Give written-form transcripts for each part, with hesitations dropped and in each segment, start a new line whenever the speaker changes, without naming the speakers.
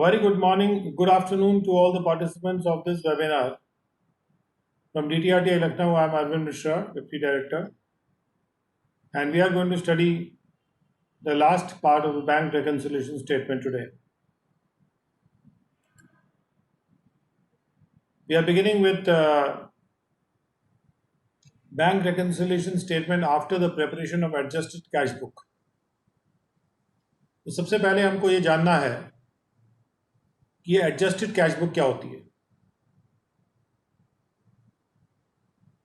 A very good morning, good afternoon to all the participants of this webinar. From DTRT Lucknow, I am Arvind Mishra, Deputy Director, and we are going to study the last part of the bank reconciliation statement today. We are beginning with bank reconciliation statement after the preparation of adjusted cash book. तो सबसे पहले हमको ये जानना है कि ये adjusted cash book क्या होती है।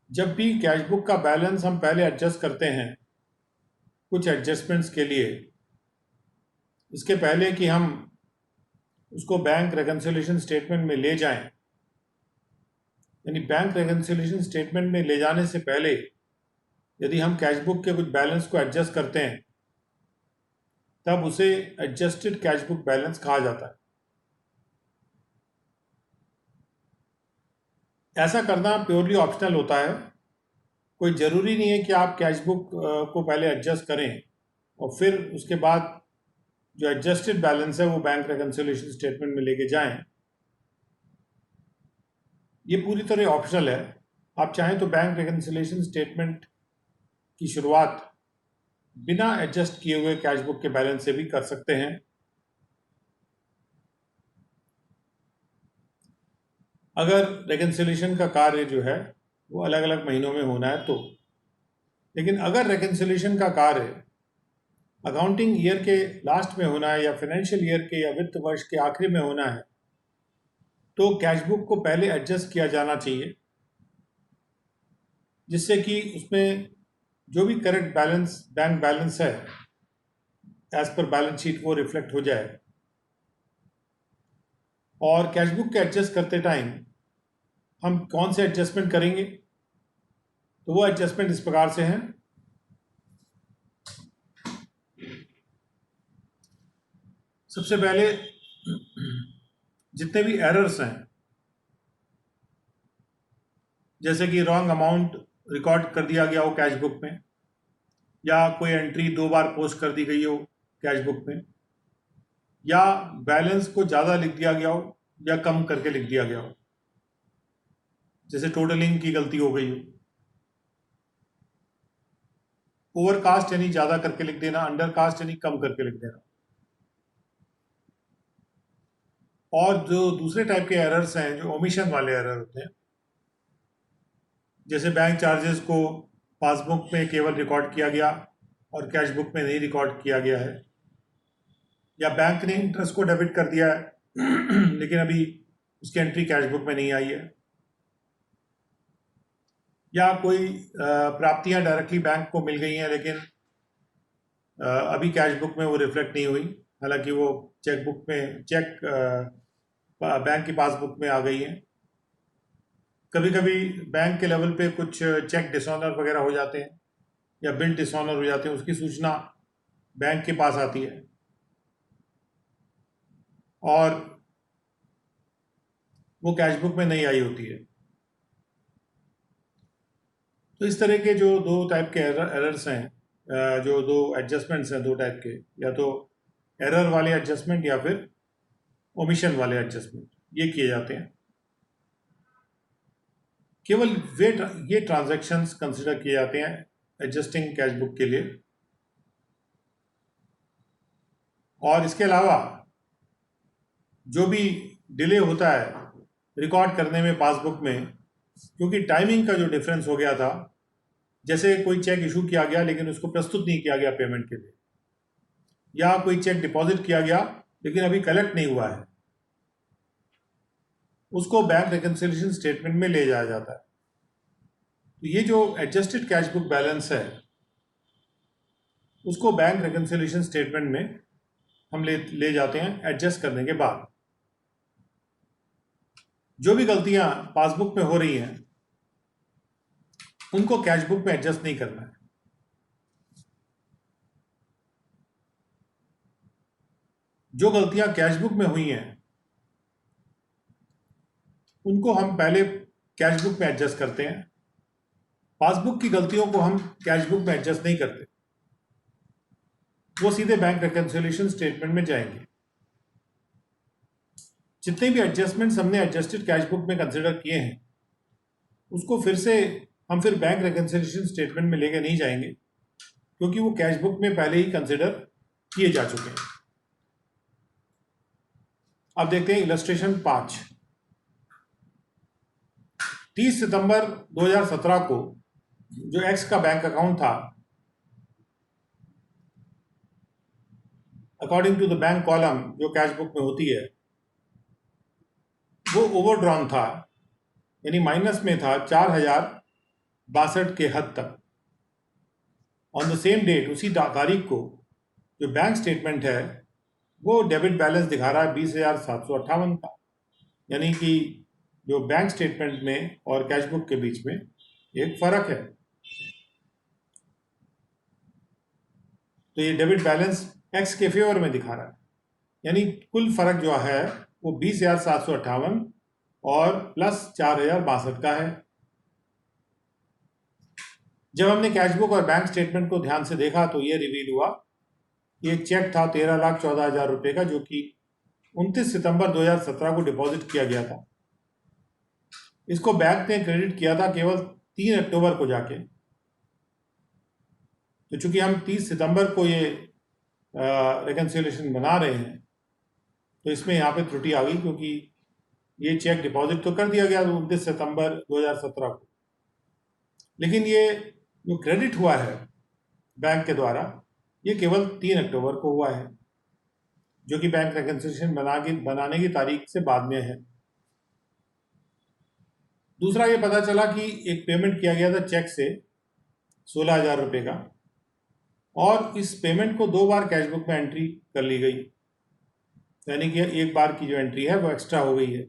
जब भी कैश बुक का बैलेंस हम पहले एडजस्ट करते हैं कुछ एडजस्टमेंट्स के लिए, इसके पहले कि हम उसको बैंक रेकन्सिलिएशन स्टेटमेंट में ले जाएं, यानी बैंक रेकन्सिलिएशन स्टेटमेंट में ले जाने से पहले यदि हम कैश बुक के कुछ बैलेंस को एडजस्ट करते हैं तब उसे एडजस्टेड कैश बुक बैलेंस कहा जाता है। ऐसा करना प्योरली ऑप्शनल होता है, कोई ज़रूरी नहीं है कि आप कैश बुक को पहले एडजस्ट करें और फिर उसके बाद जो एडजस्टेड बैलेंस है वो बैंक रेकन्सिलिएशन स्टेटमेंट में लेके जाएं। ये पूरी तरह ऑप्शनल है। आप चाहें तो बैंक रेकन्सिलिएशन स्टेटमेंट की शुरुआत बिना एडजस्ट किए हुए कैश बुक के बैलेंस से भी कर सकते हैं। अगर रेकन्सिलिएशन का कार्य जो है वो अलग अलग महीनों में होना है तो, लेकिन अगर रेकन्सिलिएशन का कार्य अकाउंटिंग ईयर के लास्ट में होना है या फाइनेंशियल ईयर के या वित्त वर्ष के आखिरी में होना है तो कैश बुक को पहले एडजस्ट किया जाना चाहिए, जिससे कि उसमें जो भी करेक्ट बैलेंस बैंक बैलेंस है एज पर बैलेंस शीट वो रिफ्लेक्ट हो जाए। और कैश बुक के एडजस्ट करते टाइम हम कौन से एडजस्टमेंट करेंगे, तो वो एडजस्टमेंट इस प्रकार से हैं। सबसे पहले जितने भी एरर्स हैं, जैसे कि रॉन्ग अमाउंट रिकॉर्ड कर दिया गया हो कैश बुक में, या कोई एंट्री 2 बार पोस्ट कर दी गई हो कैश बुक में, या बैलेंस को ज़्यादा लिख दिया गया हो या कम करके लिख दिया गया हो, जैसे टोटलिंग की गलती हो गई हो, ओवरकास्ट यानी ज़्यादा करके लिख देना, अंडरकास्ट यानी कम करके लिख देना। और जो दूसरे टाइप के एरर्स हैं जो ओमिशन वाले एरर होते हैं, जैसे बैंक चार्जेस को पासबुक में केवल रिकॉर्ड किया गया और कैश बुक में नहीं रिकॉर्ड किया गया है, या बैंक ने इंटरेस्ट को डेबिट कर दिया है लेकिन अभी उसकी एंट्री कैश बुक में नहीं आई है, या कोई प्राप्तियां डायरेक्टली बैंक को मिल गई हैं लेकिन अभी कैश बुक में वो रिफ्लेक्ट नहीं हुई, हालांकि वो चेक बुक में बैंक की पासबुक में आ गई हैं। कभी कभी बैंक के लेवल पे कुछ चेक डिसऑनर वगैरह हो जाते हैं या बिल डिसऑनर हो जाते हैं, उसकी सूचना बैंक के पास आती है और वो कैश बुक में नहीं आई होती है। तो इस तरह के जो 2 टाइप के एरर्स हैं, जो 2 एडजस्टमेंट्स हैं 2 टाइप के, या तो एरर वाले एडजस्टमेंट या फिर ओमिशन वाले एडजस्टमेंट, ये किए जाते हैं। केवल ये ट्रांजैक्शंस कंसिडर किए जाते हैं एडजस्टिंग कैश बुक के लिए, और इसके अलावा जो भी डिले होता है रिकॉर्ड करने में पासबुक में, क्योंकि टाइमिंग का जो डिफरेंस हो गया था, जैसे कोई चेक इशू किया गया लेकिन उसको प्रस्तुत नहीं किया गया पेमेंट के लिए, या कोई चेक डिपॉजिट किया गया लेकिन अभी कलेक्ट नहीं हुआ है, उसको बैंक रेकन्सिलिएशन स्टेटमेंट में ले जाया जाता है। तो ये जो एडजस्टेड कैश बुक बैलेंस है उसको बैंक रेकन्सिलिएशन स्टेटमेंट में हम ले जाते हैं एडजस्ट करने के बाद। जो भी गलतियां पासबुक में हो रही हैं उनको कैश बुक में एडजस्ट नहीं करना है। जो गलतियां कैश बुक में हुई हैं उनको हम पहले कैश बुक में एडजस्ट करते हैं, पासबुक की गलतियों को हम कैश बुक में एडजस्ट नहीं करते, वो सीधे बैंक रेकन्सिलिएशन स्टेटमेंट में जाएंगे। जितने भी एडजस्टमेंट्स हमने एडजस्टेड कैश बुक में कंसिडर किए हैं उसको फिर से हम फिर बैंक रिकन्सिलिएशन स्टेटमेंट में लेके नहीं जाएंगे, क्योंकि वो कैश बुक में पहले ही कंसिडर किए जा चुके हैं। अब देखते हैं इलस्ट्रेशन 5। 30 सितंबर 2017 को जो एक्स का बैंक अकाउंट था, according to the bank column जो कैश बुक में होती है, वो ओवरड्रॉन था, यानी माइनस में था 4062 के हद तक। ऑन द सेम डेट, उसी तारीख को जो बैंक स्टेटमेंट है वो डेबिट बैलेंस दिखा रहा है 20,758 का, यानी कि जो बैंक स्टेटमेंट में और कैश बुक के बीच में एक फर्क है। तो ये डेबिट बैलेंस एक्स के फेवर में दिखा रहा है, यानी कुल फर्क जो है वो 20,758 और प्लस 4,062 का है। जब हमने कैश बुक और बैंक स्टेटमेंट को ध्यान से देखा तो ये रिवील हुआ कि एक चेक था 13,14,000 रुपये का, जो कि 29 सितंबर 2017 को डिपॉजिट किया गया था। इसको बैंक ने क्रेडिट किया था केवल 3 अक्टूबर को जाके। तो चूंकि हम 30 सितंबर को ये रिकन्सिलिएशन बना रहे हैं तो इसमें यहाँ पे त्रुटि आ गई, क्योंकि ये चेक डिपॉजिट तो कर दिया गया 29 सितंबर 2017 को, लेकिन ये जो क्रेडिट हुआ है बैंक के द्वारा ये केवल 3 अक्टूबर को हुआ है, जो कि बैंक रिकन्सिलिएशन बनाने की तारीख से बाद में है। दूसरा ये पता चला कि एक पेमेंट किया गया था चेक से 16,000 रुपये का, और इस पेमेंट को 2 बार कैश बुक में एंट्री कर ली गई, यानी कि एक बार की जो एंट्री है वो एक्स्ट्रा हो गई है।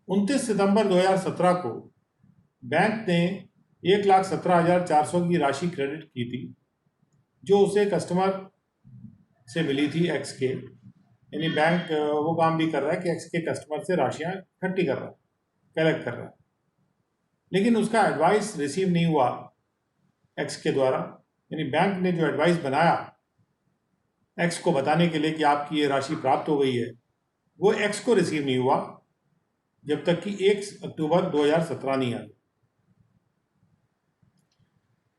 29 सितंबर 2017 को बैंक ने 1,17,400 की राशि क्रेडिट की थी, जो उसे कस्टमर से मिली थी एक्स के, यानी बैंक वो काम भी कर रहा है कि एक्स के कस्टमर से राशियां इकट्ठी कर रहा है, कलेक्ट कर रहा है, लेकिन उसका एडवाइस रिसीव नहीं हुआ एक्स के द्वारा। यानी बैंक ने जो एडवाइस बनाया एक्स को बताने के लिए कि आपकी ये राशि प्राप्त हो गई है, वो एक्स को रिसीव नहीं हुआ जब तक कि 1 अक्टूबर 2017 नहीं आई।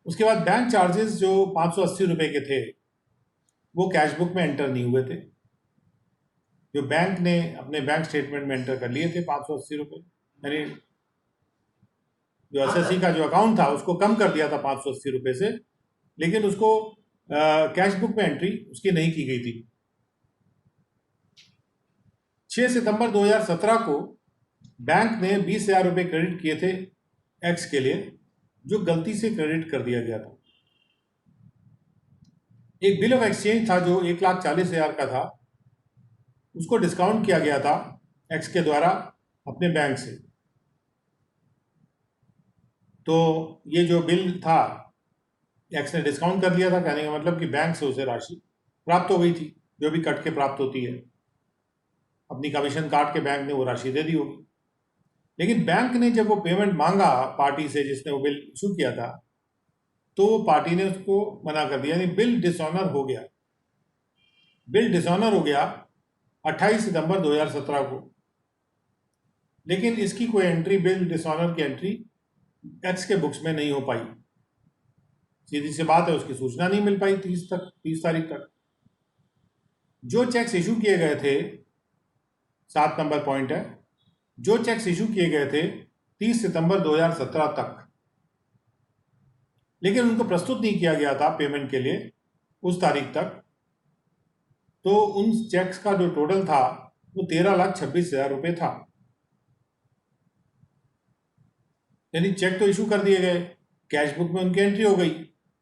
उसके बाद बैंक चार्जेस जो 580 रुपये के थे वो कैश बुक में एंटर नहीं हुए थे, जो बैंक ने अपने बैंक स्टेटमेंट में एंटर कर लिए थे 580 रुपये, यानी जो एसएससी का जो अकाउंट था उसको कम कर दिया था 580 रुपये से, लेकिन उसको कैश बुक में एंट्री उसकी नहीं की गई थी। 6 सितंबर 2017 को बैंक ने 20,000 रुपये क्रेडिट किए थे एक्स के लिए, जो गलती से क्रेडिट कर दिया गया था। एक बिल ऑफ एक्सचेंज था जो 1,40,000 का था, उसको डिस्काउंट किया गया था एक्स के द्वारा अपने बैंक से। तो ये जो बिल था एक्स ने डिस्काउंट कर दिया था, कहने का मतलब कि बैंक से उसे राशि प्राप्त हो गई थी, जो भी कट के प्राप्त होती है, अपनी कमीशन काट के बैंक ने वो राशि दे दी होगी। लेकिन बैंक ने जब वो पेमेंट मांगा पार्टी से जिसने वो बिल इशू किया था, तो वो पार्टी ने उसको मना कर दिया, यानी बिल डिसऑनर हो गया। बिल डिसऑनर हो गया 28 सितंबर 2017 को, लेकिन इसकी कोई एंट्री, बिल डिसऑनर की एंट्री एक्स के बुक्स में नहीं हो पाई। सीधी सी बात है, उसकी सूचना नहीं मिल पाई 30 तारीख तक। जो चेक्स इशू किए गए थे, 7 नंबर पॉइंट है, जो चेक्स इशू किए गए थे 30 सितंबर 2017 तक, लेकिन उनको प्रस्तुत नहीं किया गया था पेमेंट के लिए उस तारीख तक, तो उन चेक्स का जो टोटल था वो 13,26,000 रुपये था। यानी चेक तो इशू कर दिए गए, कैश बुक में उनकी एंट्री हो गई,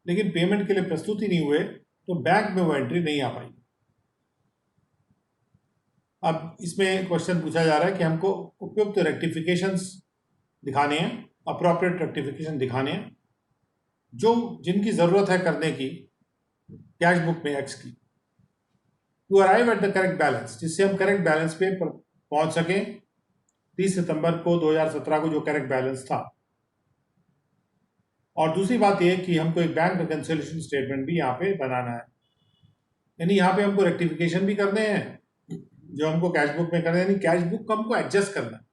लेकिन पेमेंट के लिए प्रस्तुत ही नहीं हुए, तो बैंक में वो एंट्री नहीं आ पाई। अब इसमें क्वेश्चन पूछा जा रहा है कि हमको उपयुक्त रेक्टिफिकेशंस दिखाने हैं, अप्रोप्रिएट रेक्टिफिकेशन दिखाने हैं, जो जिनकी ज़रूरत है करने की कैश बुक में एक्स की, to arrive at the correct balance, जिससे हम करेक्ट बैलेंस पे पहुंच सकें 30 सितंबर को 2017 को जो करेक्ट बैलेंस था। और दूसरी बात यह कि हमको एक बैंक रिकन्सिलिएशन स्टेटमेंट भी यहाँ पे बनाना है, यानी यहाँ पे हमको रेक्टिफिकेशन भी करने हैं जो हमको कैश बुक में करना है, यानी कैश बुक को हमको एडजस्ट करना है।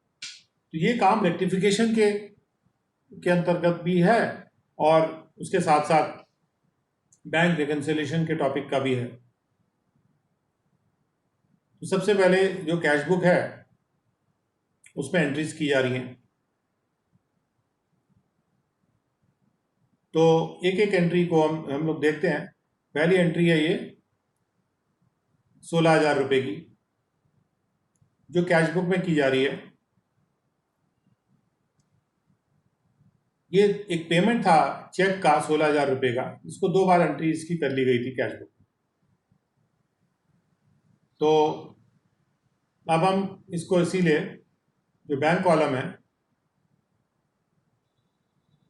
तो ये काम रेक्टिफिकेशन के अंतर्गत भी है और उसके साथ साथ बैंक रिकन्सिलिएशन के टॉपिक का भी है। तो सबसे पहले जो कैश बुक है उसमें एंट्रीज की जा रही हैं। तो एक एक एंट्री को हम लोग देखते हैं। पहली एंट्री है ये 16,000 रुपये की, जो कैश बुक में की जा रही है। ये एक पेमेंट था चेक का 16,000 रुपये का, इसको 2 बार एंट्री इसकी कर ली गई थी कैश बुक। तो अब हम इसको इसीलिए जो बैंक कॉलम है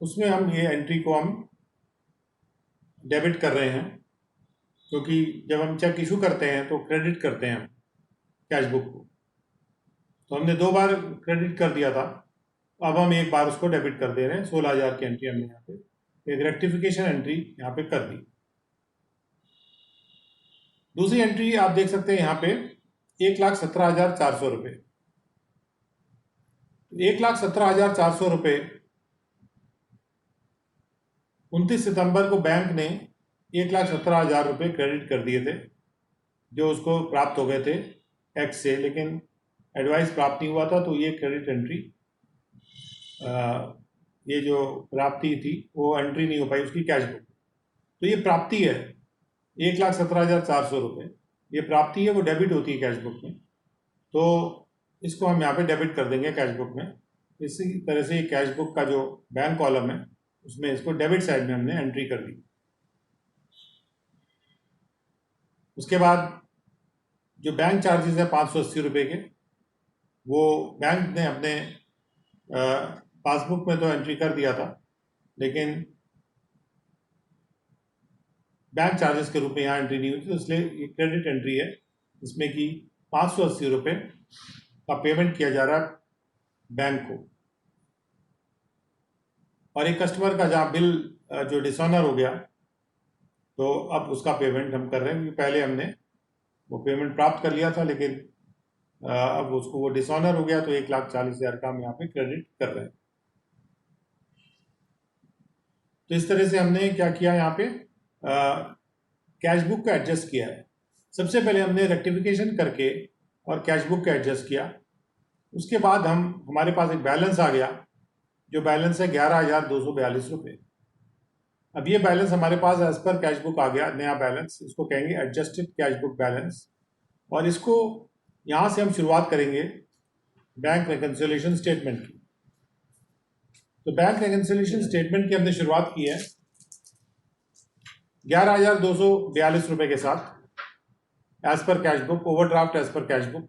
उसमें हम ये एंट्री को हम डेबिट कर रहे हैं, क्योंकि जब हम चेक इशू करते हैं तो क्रेडिट करते हैं हम कैश बुक को। तो हमने 2 बार क्रेडिट कर दिया था, अब हम एक बार उसको डेबिट कर दे रहे हैं। 16,000 की एंट्री हमने यहाँ पे एक रेक्टिफिकेशन एंट्री यहाँ पे कर दी। दूसरी एंट्री आप देख सकते हैं यहाँ पे 1,17,400 रुपये। 1,17,400 रुपये 29 सितंबर को बैंक ने 1,17,000 रुपये क्रेडिट कर दिए थे, जो उसको प्राप्त हो गए थे एक्स से, लेकिन एडवाइस प्राप्त नहीं हुआ था। तो ये क्रेडिट एंट्री, ये जो प्राप्ति थी वो एंट्री नहीं हो पाई उसकी कैश बुक। तो ये प्राप्ति है 1,17,400 रुपये, ये प्राप्ति है, वो डेबिट होती है कैश बुक में। तो इसको हम यहाँ पे डेबिट कर देंगे कैश बुक में। इसी तरह से कैश बुक का जो बैंक कॉलम है उसमें इसको डेबिट साइड में हमने एंट्री कर दी। उसके बाद जो बैंक चार्जेस है 580 रुपये के, वो बैंक ने अपने पासबुक में तो एंट्री कर दिया था, लेकिन बैंक चार्जेस के रूप में यहाँ एंट्री नहीं हुई थी। तो इसलिए ये क्रेडिट एंट्री है, इसमें कि 580 रुपये का पेमेंट किया जा रहा है बैंक को। और एक कस्टमर का जहाँ बिल जो डिसऑनर हो गया, तो अब उसका पेमेंट हम कर रहे हैं, क्योंकि पहले हमने वो पेमेंट प्राप्त कर लिया था, लेकिन अब उसको वो डिसऑनर हो गया, तो 1,40,000 का हम यहाँ पे क्रेडिट कर रहे हैं। तो इस तरह से हमने क्या किया, यहाँ पे कैश बुक को एडजस्ट किया है। सबसे पहले हमने रेक्टिफिकेशन करके और कैश बुक को एडजस्ट किया। उसके बाद हमारे पास एक बैलेंस आ गया, जो बैलेंस है 11,242 रुपये। अब ये बैलेंस हमारे पास एज पर कैश बुक आ गया, नया बैलेंस, इसको कहेंगे एडजस्टेड कैश बुक बैलेंस। और इसको यहाँ से हम शुरुआत करेंगे बैंक रिकन्सिलिएशन स्टेटमेंट की। तो बैंक रिकन्सिलिएशन स्टेटमेंट की हमने शुरुआत की है 11,242 रुपये के साथ एज पर कैश बुक, ओवरड्राफ्ट एज पर कैश बुक।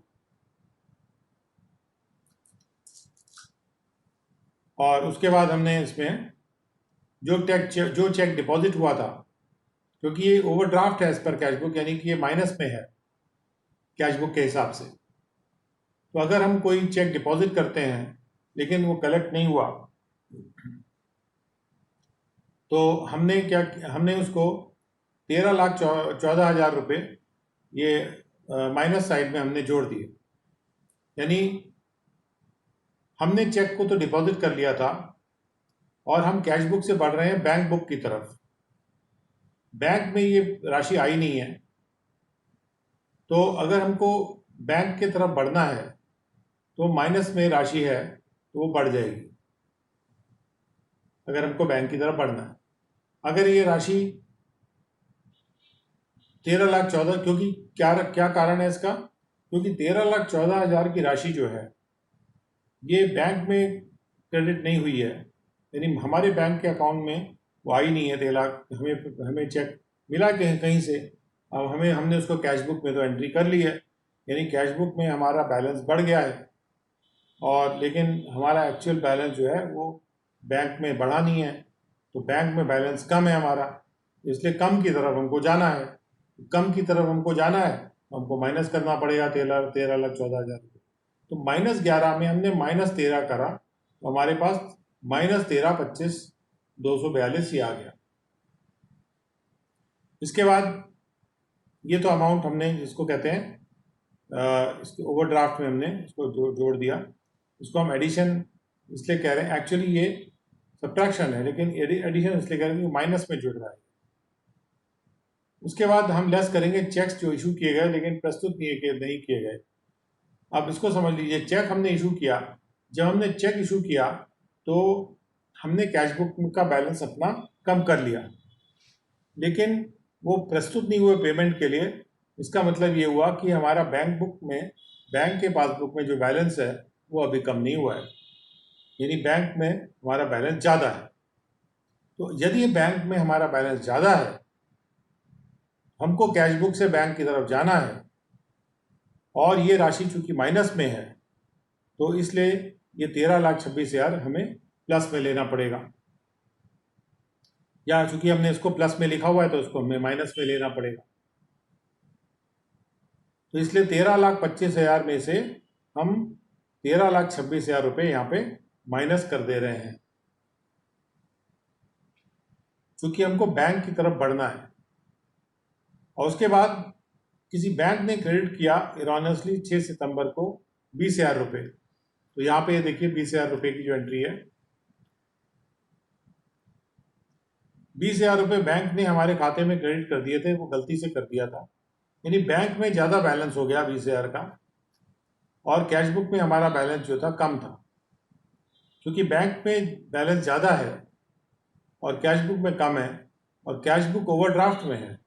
और उसके बाद हमने इसमें जो चेक डिपॉजिट हुआ था, क्योंकि ये ओवरड्राफ्ट है एज पर कैश बुक, यानी कि ये माइनस में है कैश बुक के हिसाब से। तो अगर हम कोई चेक डिपॉजिट करते हैं लेकिन वो कलेक्ट नहीं हुआ, तो हमने उसको 13,14,000 रुपये ये माइनस साइड में हमने जोड़ दिए। यानी हमने चेक को तो डिपॉजिट कर लिया था और हम कैश बुक से बढ़ रहे हैं बैंक बुक की तरफ। बैंक में ये राशि आई नहीं है, तो अगर हमको बैंक की तरफ बढ़ना है तो माइनस में राशि है तो वो बढ़ जाएगी, अगर हमको बैंक की तरफ बढ़ना है। अगर ये राशि 13,14,000, क्योंकि क्या कारण है इसका, क्योंकि 13,14,000 की राशि जो है ये बैंक में क्रेडिट नहीं हुई है, यानी हमारे बैंक के अकाउंट में वो आई नहीं है 13,00,000। हमें चेक मिला कहीं से, अब हमने उसको कैश बुक में तो एंट्री कर ली है, यानी कैश बुक में हमारा बैलेंस बढ़ गया है, और लेकिन हमारा एक्चुअल बैलेंस जो है वो बैंक में बढ़ा नहीं है। तो बैंक में बैलेंस कम है हमारा, इसलिए कम की तरफ हमको जाना है। कम की तरफ हमको जाना है तो हमको माइनस करना पड़ेगा 13,14,000 रुपये। तो -11 में हमने -13 करा, तो हमारे पास -13,25,242 ही आ गया। इसके बाद ये तो अमाउंट हमने जिसको कहते हैं इसके ओवरड्राफ्ट में हमने इसको जोड़ दिया। इसको हम एडिशन इसलिए कह रहे हैं, एक्चुअली ये सब्ट्रैक्शन है, लेकिन एडिशन इसलिए कह रहे हैं कि माइनस में जुड़ रहा है। उसके बाद हम लेस करेंगे चेक्स जो इशू किए गए लेकिन प्रस्तुत नहीं किए गए। अब इसको समझ लीजिए, चेक हमने इशू किया, जब हमने चेक इशू किया तो हमने कैश बुक का बैलेंस अपना कम कर लिया, लेकिन वो प्रस्तुत नहीं हुए पेमेंट के लिए। इसका मतलब ये हुआ कि हमारा बैंक के पासबुक में जो बैलेंस है वो अभी कम नहीं हुआ है, यानी बैंक में हमारा बैलेंस ज़्यादा है। तो यदि बैंक में हमारा बैलेंस ज़्यादा है, हमको कैश बुक से बैंक की तरफ जाना है और ये राशि चूंकि माइनस में है, तो इसलिए ये 13,26,000 हमें प्लस में लेना पड़ेगा, या चूंकि हमने इसको प्लस में लिखा हुआ है तो इसको हमें माइनस में लेना पड़ेगा। तो इसलिए 13,25,000 में से हम 13,26,000 रुपये यहाँ पे माइनस कर दे रहे हैं, चूंकि हमको बैंक की तरफ बढ़ना है। और उसके बाद किसी बैंक ने क्रेडिट किया इरॉनियसली 6 सितंबर को 20,000 रुपये। तो यहाँ पे देखिए 20,000 रुपये की जो एंट्री है, 20,000 रुपये बैंक ने हमारे खाते में क्रेडिट कर दिए थे, वो गलती से कर दिया था, यानी बैंक में ज़्यादा बैलेंस हो गया 20,000 का, और कैश बुक में हमारा बैलेंस जो था कम था। क्योंकि बैंक में बैलेंस ज़्यादा है और कैश बुक में कम है, और कैश बुक ओवरड्राफ्ट में है।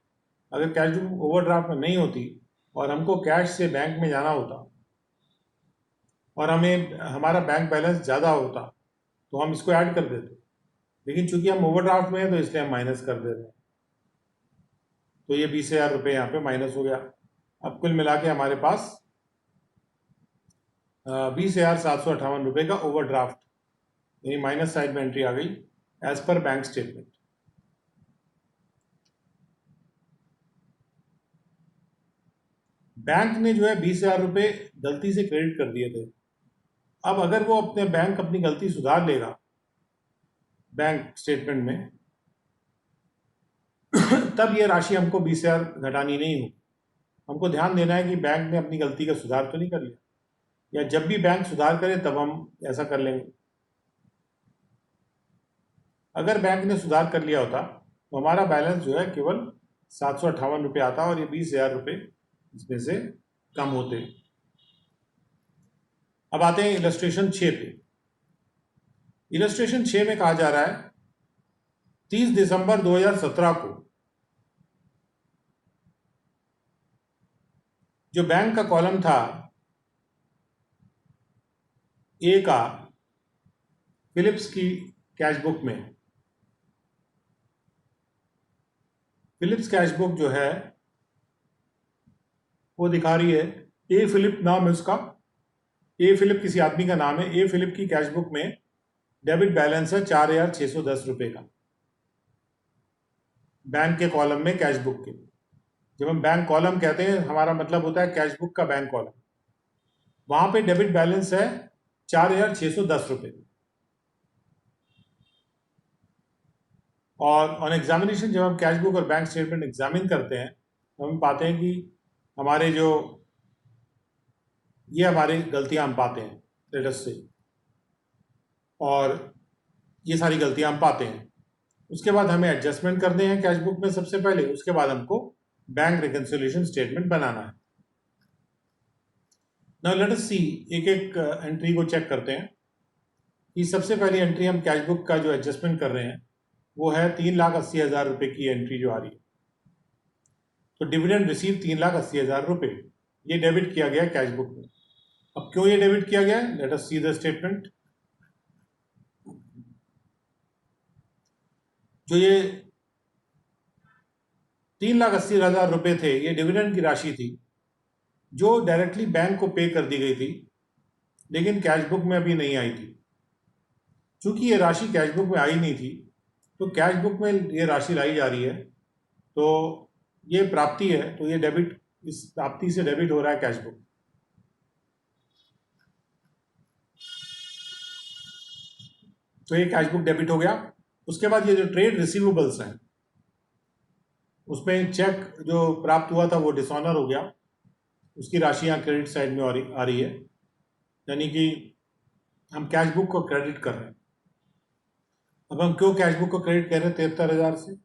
अगर कैश बुक ओवरड्राफ्ट में नहीं होती और हमको कैश से बैंक में जाना होता और हमें हमारा बैंक बैलेंस ज़्यादा होता तो हम इसको ऐड कर देते, लेकिन चूंकि हम ओवरड्राफ्ट में हैं तो इसलिए हम माइनस कर दे रहे हैं। तो ये 20,000 रुपये यहाँ पे माइनस हो गया। अब कुल मिला के हमारे पास 20,758 रुपये का ओवरड्राफ्ट, यानी माइनस साइड में एंट्री आ गई as per bank statement. Bank ने जो है 20,000 रुपये गलती से क्रेडिट कर दिए थे। अब अगर वो बैंक अपनी गलती सुधार लेगा बैंक स्टेटमेंट में तब ये राशि हमको 20,000 घटानी नहीं होगी। हमको ध्यान देना है कि बैंक ने अपनी गलती का सुधार तो नहीं कर लिया, या जब भी बैंक सुधार करे तब हम ऐसा कर लेंगे। अगर बैंक ने सुधार कर लिया होता तो हमारा बैलेंस जो है केवल 758 रुपये आता और ये 20,000 रुपये इसमें से कम होते। अब आते हैं इलस्ट्रेशन 6 पे। इलस्ट्रेशन 6 में कहा जा रहा है 30 दिसंबर 2017 को जो बैंक का कॉलम था ए का फिलिप्स की कैश बुक में, फिलिप्स कैश बुक जो है वो दिखा रही है, ए फिलिप नाम है उसका, ए फिलिप किसी आदमी का नाम है। ए फिलिप की कैश बुक में डेबिट बैलेंस है 4,610 रुपये का, बैंक के कॉलम में कैश बुक के। जब हम बैंक कॉलम कहते हैं हमारा मतलब होता है कैश बुक का बैंक कॉलम। वहां पे डेबिट बैलेंस है 4,610 रुपये, और ऑन एग्जामिनेशन जब हम कैश बुक और बैंक स्टेटमेंट एग्जामिन करते हैं तो हम पाते हैं कि हमारे जो ये हमारी गलतियां हम पाते हैं लेटस से, और ये सारी गलतियां हम पाते हैं। उसके बाद हमें एडजस्टमेंट करने हैं कैश बुक में सबसे पहले, उसके बाद हमको बैंक रिकंसिलिएशन स्टेटमेंट बनाना है। नाउ लेट अस सी, एक एक एंट्री को चेक करते हैं कि सबसे पहली एंट्री हम कैश बुक का जो एडजस्टमेंट कर रहे हैं वो है 3,80,000 रुपये की एंट्री जो आ रही है। तो डिविडेंड रिसीव 3,80,000 रुपये ये डेबिट किया गया कैश बुक में। अब क्यों ये डेबिट किया गया है, let us see the statement. जो ये 3,80,000 रुपये थे ये डिविडेंड की राशि थी जो डायरेक्टली बैंक को पे कर दी गई थी, लेकिन कैश बुक में अभी नहीं आई थी। चूंकि ये राशि कैश बुक में आई नहीं थी तो कैश बुक में ये राशि लाई जा रही है, तो ये प्राप्ति है, तो ये डेबिट, इस प्राप्ति से डेबिट हो रहा है कैश बुक। तो ये कैश बुक डेबिट हो गया। उसके बाद ये जो ट्रेड रिसीवेबल्स हैं उसमें चेक जो प्राप्त हुआ था वो डिसऑनर हो गया, उसकी राशि यहाँ क्रेडिट साइड में आ रही है, यानी कि हम कैश बुक को क्रेडिट कर रहे हैं। अब हम क्यों कैश बुक को क्रेडिट कर रहे हैं 73,000 से,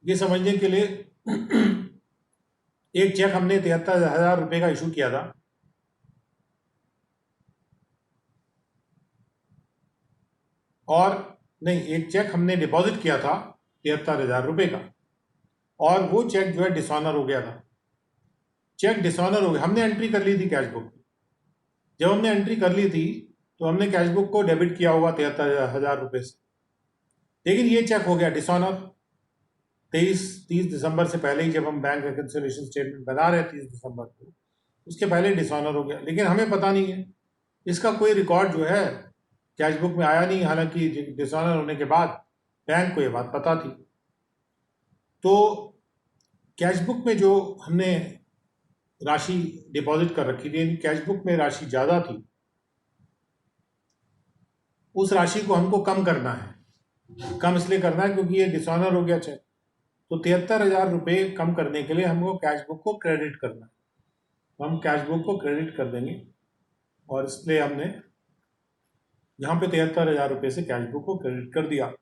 ये समझने के लिए एक चेक हमने 73,000 रुपये का इशू किया था, और नहीं, एक चेक हमने डिपॉजिट किया था 73,000 रुपये का, और वो चेक जो है डिसऑनर हो गया था। चेक डिसऑनर हो गया, हमने एंट्री कर ली थी कैश बुक में। जब हमने एंट्री कर ली थी तो हमने कैश बुक को डेबिट किया हुआ 73,000 रुपये से, लेकिन ये चेक हो गया डिसऑनर 30 दिसंबर से पहले ही, जब हम बैंक रिकन्सिलिएशन स्टेटमेंट बना रहे 30 दिसंबर को, उसके पहले डिसऑनर हो गया, लेकिन हमें पता नहीं है, इसका कोई रिकॉर्ड जो है कैश बुक में आया नहीं, हालांकि डिसऑनर होने के बाद बैंक को ये बात पता थी। तो कैश बुक में जो हमने राशि डिपॉजिट कर रखी थी, यानी कैश बुक में राशि ज़्यादा थी, उस राशि को हमको कम करना है। कम इसलिए करना है क्योंकि ये डिसऑनर हो गया चेक, तो 73,000 रुपये कम करने के लिए हमको कैश बुक को क्रेडिट करना है। तो हम कैश बुक को क्रेडिट कर देंगे, और इसलिए हमने यहाँ पे 73,000 रुपये से कैश बुक को क्रेडिट कर दिया।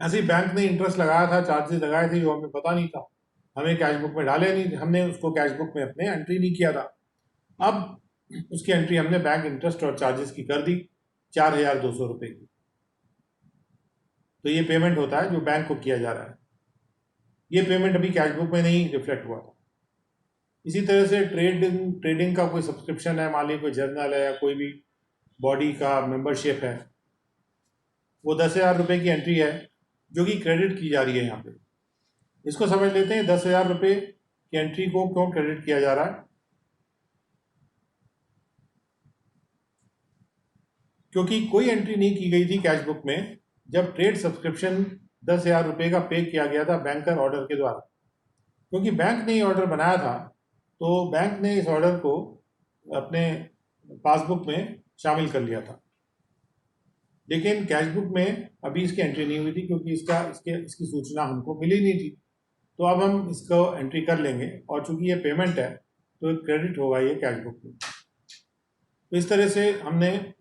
ऐसे ही बैंक ने इंटरेस्ट लगाया था, चार्जेस लगाए थे, जो हमें पता नहीं था, हमें कैश बुक में डाले नहीं, हमने उसको कैश बुक में अपने एंट्री नहीं किया था। अब उसकी एंट्री हमने बैंक इंटरेस्ट और चार्जेस की कर दी 4,200 रुपये की। तो ये पेमेंट होता है जो बैंक को किया जा रहा है। ये पेमेंट अभी कैश बुक में नहीं रिफ्लेक्ट हुआ था। इसी तरह से ट्रेडिंग का कोई सब्सक्रिप्शन है, मान लीजिए कोई जर्नल है या कोई भी बॉडी का मेंबरशिप है, वो 10,000 रुपये की एंट्री है जो कि क्रेडिट की जा रही है यहाँ पे। इसको समझ लेते हैं 10,000 रुपये की एंट्री को क्यों क्रेडिट किया जा रहा है। क्योंकि कोई एंट्री नहीं की गई थी कैश बुक में जब ट्रेड सब्सक्रिप्शन 10,000 रुपये का पे किया गया था बैंकर ऑर्डर के द्वारा। क्योंकि बैंक ने ये ऑर्डर बनाया था, तो बैंक ने इस ऑर्डर को अपने पासबुक में शामिल कर लिया था, लेकिन कैश बुक में अभी इसकी एंट्री नहीं हुई थी क्योंकि इसकी सूचना हमको मिली नहीं थी। तो अब हम इसको एंट्री कर लेंगे, और चूंकि ये पेमेंट है तो क्रेडिट होगा ये कैश बुक में। तो इस तरह से हमने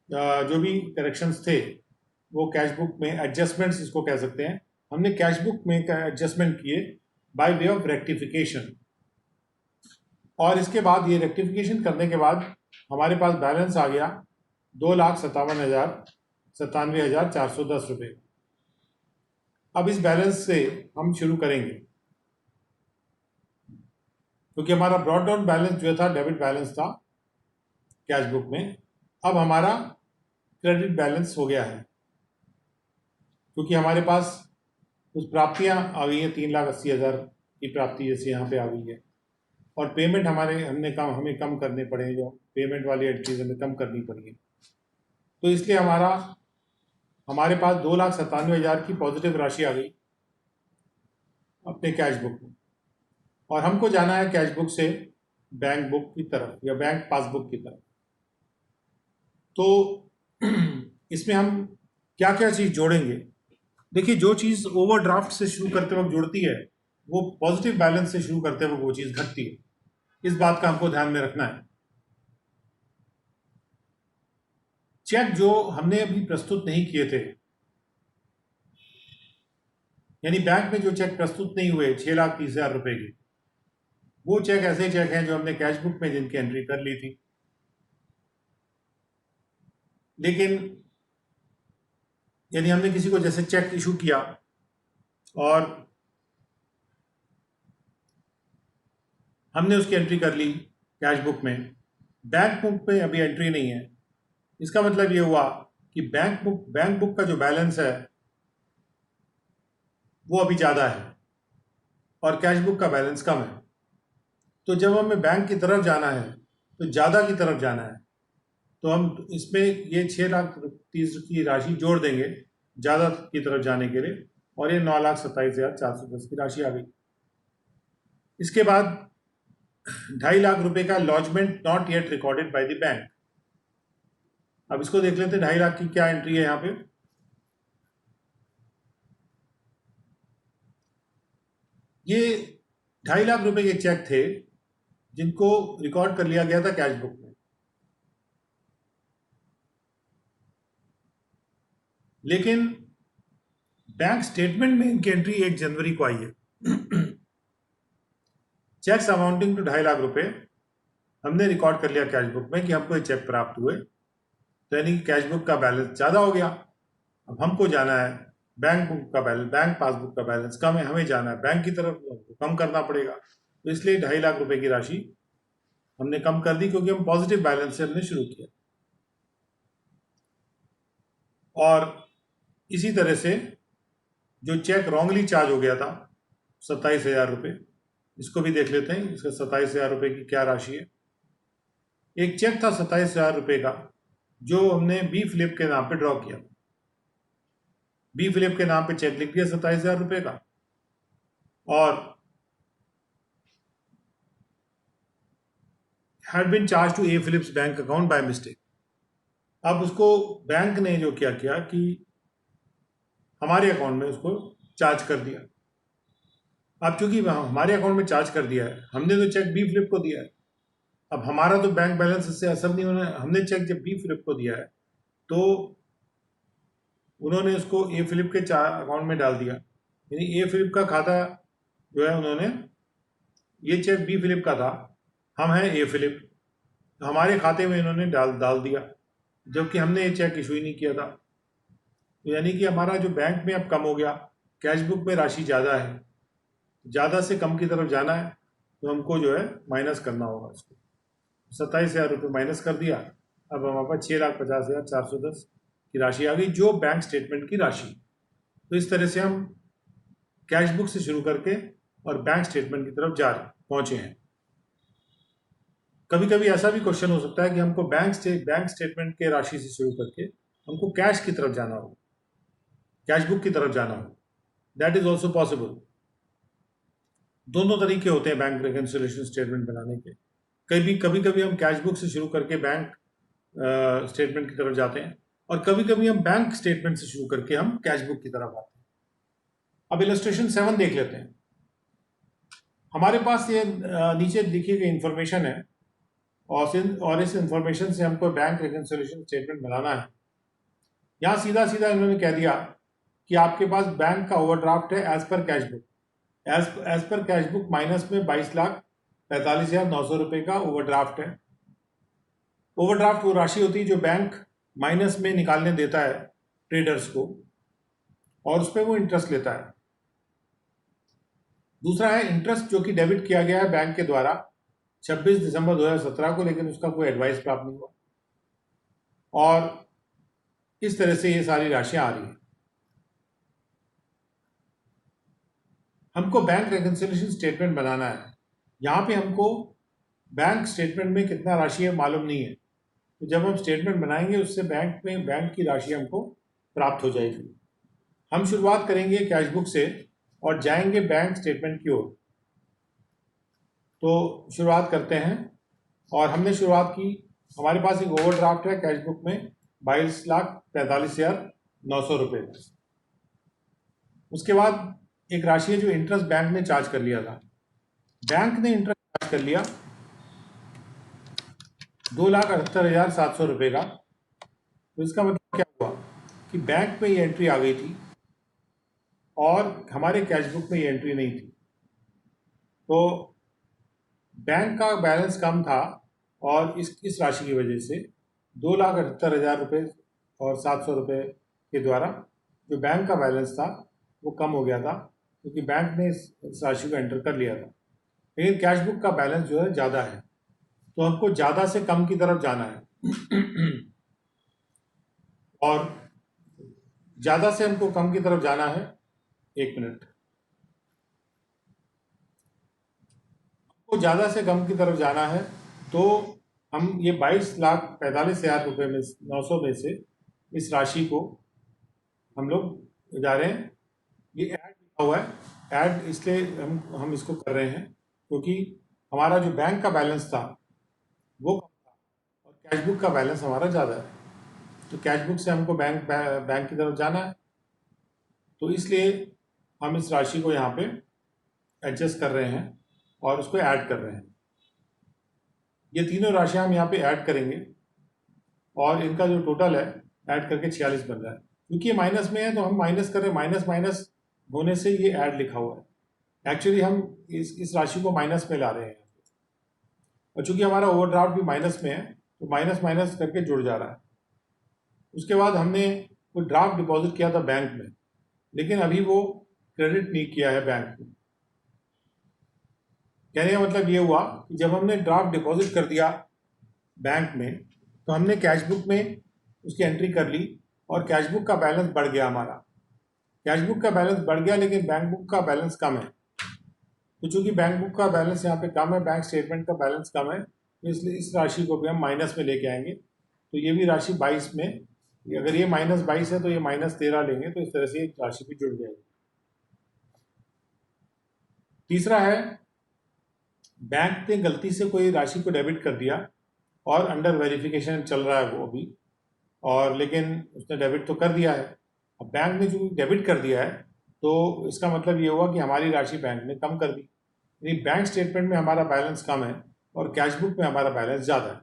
जो भी करेक्शंस थे वो कैश बुक में एडजस्टमेंट्स इसको कह सकते हैं, हमने कैश बुक में एडजस्टमेंट किए बाय वे ऑफ रेक्टिफिकेशन। और इसके बाद ये रेक्टिफिकेशन करने के बाद हमारे पास बैलेंस आ गया 2,97,410 रुपये। अब इस बैलेंस से हम शुरू करेंगे, क्योंकि हमारा ब्रॉड डाउन बैलेंस जो था डेबिट बैलेंस था कैश बुक में, अब हमारा क्रेडिट बैलेंस हो गया है, क्योंकि हमारे पास कुछ प्राप्तियां आ गई हैं 3,80,000 की प्राप्ति जैसे यहाँ पे आ गई है, और पेमेंट हमें कम करने पड़े हैं, जो पेमेंट वाली एंट्रीज हमें कम करनी पड़ी है। तो इसलिए हमारे पास 2,97,000 की पॉजिटिव राशि आ गई अपने कैश बुक में, और हमको जाना है कैश बुक से बैंक बुक की तरफ या बैंक पासबुक की तरफ। तो इसमें हम क्या क्या चीज़ जोड़ेंगे। देखिए, जो चीज़ ओवरड्राफ्ट से शुरू करते वक्त जुड़ती है वो पॉजिटिव बैलेंस से शुरू करते वक्त वो चीज़ घटती है। इस बात का हमको ध्यान में रखना है। चेक जो हमने अभी प्रस्तुत नहीं किए थे, यानी बैंक में जो चेक प्रस्तुत नहीं हुए 6,30,000 रुपए के, वो चेक ऐसे चेक हैं जो हमने कैश बुक में जिनकी एंट्री कर ली थी, लेकिन यानी हमने किसी को जैसे चेक इशू किया और हमने उसकी एंट्री कर ली कैश बुक में, बैंक बुक में अभी एंट्री नहीं है। इसका मतलब ये हुआ कि बैंक बुक का जो बैलेंस है वो अभी ज़्यादा है और कैश बुक का बैलेंस कम है। तो जब हमें बैंक की तरफ जाना है तो ज़्यादा की तरफ जाना है, तो हम इसमें ये 6,30,000 की राशि जोड़ देंगे ज़्यादा की तरफ जाने के लिए, और ये 9,27,410 की राशि आ गई। इसके बाद 2.5 लाख रुपए का lodgement not yet recorded by the bank. अब इसको देख लेते हैं 2.5 लाख की क्या एंट्री है यहाँ पे। ये 2.5 लाख रुपए के चेक थे जिनको रिकॉर्ड कर लिया गया था कैश बुक में, लेकिन बैंक स्टेटमेंट में इनकी एंट्री 1 जनवरी को आई है। चेक्स अमाउंटिंग टू 2.5 लाख रुपए हमने रिकॉर्ड कर लिया कैश बुक में कि हमको ये चेक प्राप्त हुए, तो यानी कि कैश बुक का बैलेंस ज़्यादा हो गया। अब हमको जाना है बैंक बुक का बैलेंस, बैंक पासबुक का बैलेंस कम है, हमें जाना है बैंक की तरफ, तो कम करना पड़ेगा। तो इसलिए 2.5 लाख रुपए की राशि हमने कम कर दी, क्योंकि हम पॉजिटिव बैलेंस से हमने शुरू किया। और इसी तरह से जो चेक रॉन्गली चार्ज हो गया था 27,000 रुपये, इसको भी देख लेते हैं, इसका 27,000 रुपये की क्या राशि है। एक चेक था 27,000 रुपये का जो हमने बी फिलिप के नाम पे ड्रॉ किया। बी फिलिप के नाम पे चेक लिख दिया 27,000 रुपये का, और had been charge to a Phillips bank account by mistake. अब उसको बैंक ने जो क्या किया कि हमारे अकाउंट में उसको चार्ज कर दिया। अब चूंकि हमारे अकाउंट में चार्ज कर दिया है, हमने तो चेक बी फिलिप को दिया है, अब हमारा तो बैंक बैलेंस इससे असर नहीं होने। हमने चेक जब बी फिलिप को दिया है तो उन्होंने उसको ए फिलिप के अकाउंट में डाल दिया, यानी ए फिलिप का खाता जो है, उन्होंने, ये चेक बी फिलिप का था, हम हैं ए फिलिप, तो हमारे खाते में इन्होंने डाल दिया, जबकि हमने ये चेक इशू ही नहीं किया था। तो यानी कि हमारा जो बैंक में अब कम हो गया, कैश बुक में राशि ज़्यादा है, ज़्यादा से कम की तरफ जाना है, तो हमको जो है माइनस करना होगा इसको। 27,000 रुपये माइनस कर दिया, अब हमारे पास 6,50,410 की राशि आ गई, जो बैंक स्टेटमेंट की राशि। तो इस तरह से हम कैश बुक से शुरू करके और बैंक स्टेटमेंट की तरफ पहुंचे हैं। कभी कभी ऐसा भी क्वेश्चन हो सकता है कि हमको बैंक स्टेटमेंट के राशि से शुरू करके हमको कैश की तरफ जाना हो, कैश बुक की तरफ जाना हो, दैट इज ऑल्सो पॉसिबल। दोनों तरीके होते हैं बैंक रिकन्सिलिएशन स्टेटमेंट बनाने के। कभी कभी हम कैश बुक से शुरू करके बैंक स्टेटमेंट की तरफ जाते हैं, और कभी कभी हम बैंक स्टेटमेंट से शुरू करके हम कैश बुक की तरफ आते हैं। अब इलस्ट्रेशन 7 देख लेते हैं। हमारे पास ये नीचे लिखी गई इंफॉर्मेशन है, और इस इंफॉर्मेशन से हमको बैंक रिकन्सिलिएशन स्टेटमेंट बनाना है। यहाँ सीधा सीधा इन्होंने कह दिया कि आपके पास बैंक का ओवरड्राफ्ट है एज पर कैश बुक, एज पर कैश बुक माइनस में 22,45,900 रुपये का ओवरड्राफ्ट है। ओवरड्राफ्ट वो राशि होती है जो बैंक माइनस में निकालने देता है ट्रेडर्स को, और उस पर वो इंटरेस्ट लेता है। दूसरा है इंटरेस्ट, जो कि डेबिट किया गया है बैंक के द्वारा 26 दिसंबर 2017 को, लेकिन उसका कोई एडवाइस प्राप्त नहीं हुआ, और इस तरह से ये सारी राशियां आ रही हैं। हमको बैंक रिकन्सिलिएशन स्टेटमेंट बनाना है। यहाँ पे हमको बैंक स्टेटमेंट में कितना राशि है मालूम नहीं है, तो जब हम स्टेटमेंट बनाएंगे उससे बैंक की राशि हमको प्राप्त हो जाएगी। हम शुरुआत करेंगे कैश बुक से और जाएंगे बैंक स्टेटमेंट की ओर। तो शुरुआत करते हैं, और हमने शुरुआत की, हमारे पास एक ओवरड्राफ्ट है कैश बुक में 22,45,900 रुपये। उसके बाद एक राशि है जो इंटरेस्ट बैंक ने चार्ज कर लिया था। बैंक ने इंटरेस्ट चार्ज कर लिया 2,78,700 रुपये का। तो इसका मतलब क्या हुआ कि बैंक में ये एंट्री आ गई थी और हमारे कैश बुक में ये एंट्री नहीं थी। तो बैंक का बैलेंस कम था, और इस राशि की वजह से 2,78,000 रुपये और 700 रुपये के द्वारा जो बैंक का बैलेंस था वो कम हो गया था, क्योंकि बैंक ने इस राशि को एंटर कर लिया था। लेकिन कैश बुक का बैलेंस जो है ज़्यादा है, तो हमको ज़्यादा से कम की तरफ जाना है। और ज़्यादा से हमको कम की तरफ जाना है, 1 मिनट, हमको ज़्यादा से कम की तरफ जाना है, तो हम ये 22,45,000 रुपये में 900 में से इस राशि को हम लोग जा रहे हैं। ये ऐड लिखा हुआ है, ऐड इसलिए हम इसको कर रहे हैं क्योंकि हमारा जो बैंक का बैलेंस था वो कम था और कैश बुक का बैलेंस हमारा ज़्यादा है। तो कैश बुक से हमको बैंक की तरफ जाना है, तो इसलिए हम इस राशि को यहाँ पे एडजस्ट कर रहे हैं और उसको ऐड कर रहे हैं। ये तीनों राशियां हम यहाँ पे ऐड करेंगे और इनका जो टोटल है ऐड करके 46 बन रहा है। क्योंकि ये माइनस में है तो हम माइनस कर रहे हैं, माइनस माइनस होने से ये ऐड लिखा हुआ है। एक्चुअली हम इस राशि को माइनस में ला रहे हैं और चूंकि हमारा ओवरड्राफ्ट भी माइनस में है तो माइनस माइनस करके जुड़ जा रहा है। उसके बाद हमने कोई ड्राफ्ट डिपॉजिट किया था बैंक में, लेकिन अभी वो क्रेडिट नहीं किया है बैंक में। कहने का मतलब ये हुआ कि जब हमने ड्राफ्ट डिपॉजिट कर दिया बैंक में तो हमने कैश बुक में उसकी एंट्री कर ली और कैश बुक का बैलेंस बढ़ गया हमारा। कैश बुक का बैलेंस बढ़ गया लेकिन बैंक बुक का बैलेंस कम है। तो चूंकि बैंक बुक का बैलेंस यहाँ पे कम है, बैंक स्टेटमेंट का बैलेंस कम है, तो इसलिए इस राशि को भी हम माइनस में लेके आएंगे। तो ये भी राशि 22 में, अगर ये -22 है तो ये -13 लेंगे, तो इस तरह से एक राशि भी जुड़ जाएगी। तीसरा है, बैंक ने गलती से कोई राशि को डेबिट कर दिया और अंडर वेरिफिकेशन चल रहा है वो अभी, और लेकिन उसने डेबिट तो कर दिया है। अब बैंक ने जो डेबिट कर दिया है तो इसका मतलब ये हुआ कि हमारी राशि बैंक ने कम कर दी, यानी बैंक स्टेटमेंट में हमारा बैलेंस कम है और कैश बुक में हमारा बैलेंस ज़्यादा है।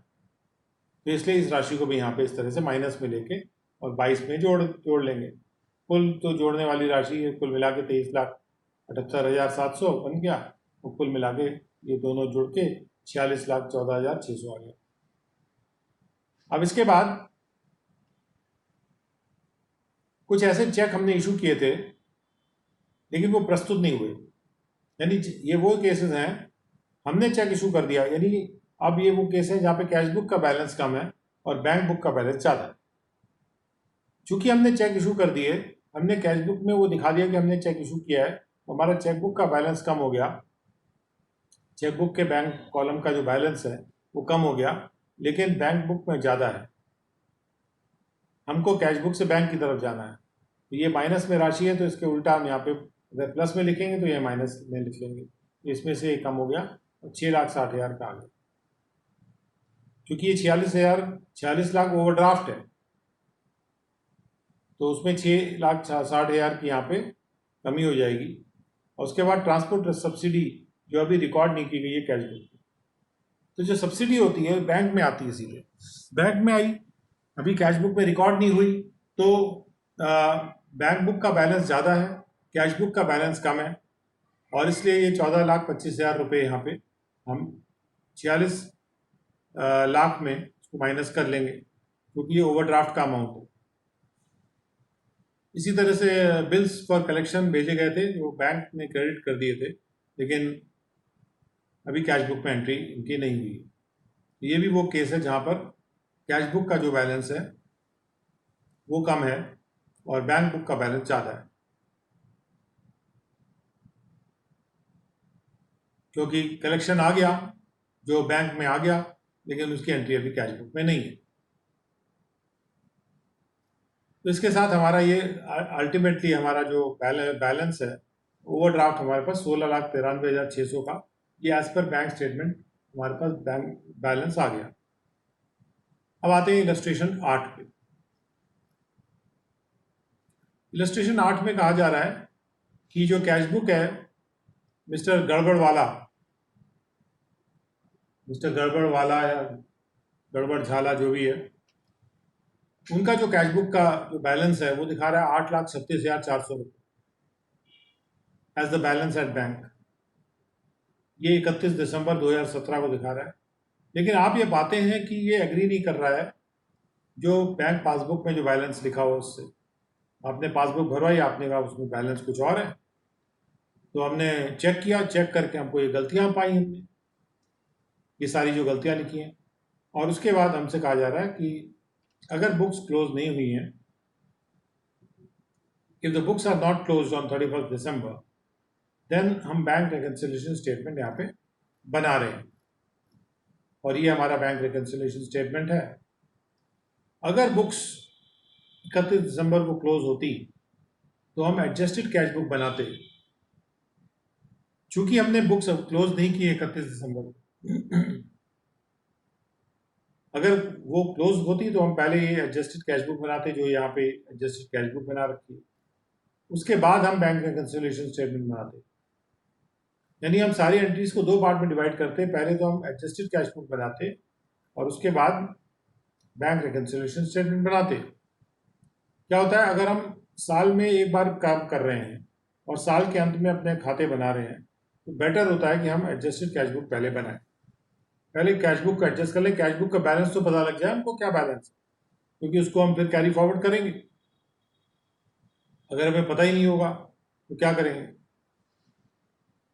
तो इसलिए इस राशि को भी यहाँ पे इस तरह से माइनस में लेके और 22 में जोड़ लेंगे। कुल तो जोड़ने वाली राशि कुल मिला के 23,78,700 बन गया, और कुल मिला के ये दोनों जुड़ के 46,14,600 आ गया। अब इसके बाद कुछ ऐसे चेक हमने इशू किए थे लेकिन वो प्रस्तुत नहीं हुए, यानी ये वो केसेस हैं हमने चेक इशू कर दिया, यानी अब ये वो केस है जहाँ पे कैश बुक का बैलेंस कम है और बैंक बुक का बैलेंस ज़्यादा है। चूंकि हमने चेक इशू कर दिए, हमने कैश बुक में वो दिखा दिया कि हमने चेक इशू किया है, तो हमारा चेक बुक का बैलेंस कम हो गया, चेक बुक के बैंक कॉलम का जो बैलेंस है वो कम हो गया, लेकिन बैंक बुक में ज़्यादा है। हमको कैश बुक से बैंक की तरफ जाना है, तो ये माइनस में राशि है, तो इसके उल्टा हम यहाँ पे अगर प्लस में लिखेंगे तो ये माइनस में लिख लेंगे, इसमें से कम हो गया और 6,60,000 का आ गया। क्योंकि ये 46 लाख ओवरड्राफ्ट है तो उसमें 6,60,000 की यहाँ पे कमी हो जाएगी। और उसके बाद ट्रांसपोर्ट सब्सिडी जो अभी रिकॉर्ड नहीं की गई है कैश बुक, तो जो सब्सिडी होती है बैंक में आती है, सीधे बैंक में आई, अभी कैश बुक में रिकॉर्ड नहीं हुई, तो बैंक बुक का बैलेंस ज़्यादा है, कैश बुक का बैलेंस कम है, और इसलिए ये 14,25,000 रुपये यहाँ पे हम 46 लाख में इसको माइनस कर लेंगे, क्योंकि ये ओवरड्राफ्ट का अमाउंट है। इसी तरह से बिल्स फॉर कलेक्शन भेजे गए थे जो बैंक ने क्रेडिट कर दिए थे, लेकिन अभी कैश बुक में एंट्री इनकी नहीं हुई। ये भी वो केस है जहाँ पर कैश बुक का जो बैलेंस है वो कम है और बैंक बुक का बैलेंस ज़्यादा है, क्योंकि कलेक्शन आ गया जो बैंक में आ गया, लेकिन उसकी एंट्री अभी कैश बुक में नहीं है। तो इसके साथ हमारा ये अल्टीमेटली हमारा जो बैलेंस है ओवरड्राफ्ट हमारे पास 16,93,600 का, ये एज पर बैंक स्टेटमेंट हमारे पास बैंक बैलेंस आ गया। अब आते हैं इलस्ट्रेशन 8 पे। इलस्ट्रेशन 8 में कहा जा रहा है कि जो कैश बुक है मिस्टर गड़बड़वाला या गड़बड़ झाला जो भी है, उनका जो कैश बुक का जो बैलेंस है वो दिखा रहा है 8,37,400 रुपये as the balance at bank. ये 31 दिसंबर 2017 को दिखा रहा है, लेकिन आप ये पाते हैं कि ये एग्री नहीं कर रहा है जो बैंक पासबुक में जो बैलेंस लिखा हो उससे। आपने पासबुक भरवाई, आपने कहा उसमें बैलेंस कुछ और है, तो हमने चेक किया, चेक करके हमको ये गलतियां पाई, हमने ये सारी जो गलतियां लिखी हैं, और उसके बाद हमसे कहा जा रहा है कि अगर बुक्स क्लोज नहीं हुई हैं, if the books are not close on 31 December, then हम बैंक रिकन्सिलिएशन स्टेटमेंट यहाँ पे बना रहे हैं, और ये हमारा बैंक रिकन्सिलिएशन स्टेटमेंट है। अगर बुक्स 31 दिसंबर को क्लोज होती तो हम एडजस्टेड कैश बुक बनाते, चूंकि हमने बुक्स क्लोज नहीं की 31 दिसंबर को। अगर वो क्लोज होती तो हम पहले ये एडजस्टेड कैश बुक बनाते, जो यहाँ पे एडजस्टेड कैश बुक बना रखी है, उसके बाद हम बैंक रिकन्सिलिएशन स्टेटमेंट बनाते। यानी हम सारी एंट्रीज को दो पार्ट में डिवाइड करते हैं। पहले तो हम एडजस्टेड कैश बुक बनाते और उसके बाद बैंक रिकंसिलिएशन स्टेटमेंट बनाते। क्या होता है, अगर हम साल में एक बार काम कर रहे हैं और साल के अंत में अपने खाते बना रहे हैं, तो बेटर होता है कि हम एडजस्टेड कैश बुक पहले बनाएं। पहले कैश बुक को एडजस्ट कर लें, कैश बुक का बैलेंस तो पता लग जाए हमको क्या बैलेंस है, क्योंकि उसको हम फिर कैरी फॉरवर्ड करेंगे। अगर हमें पता ही नहीं होगा तो क्या करेंगे।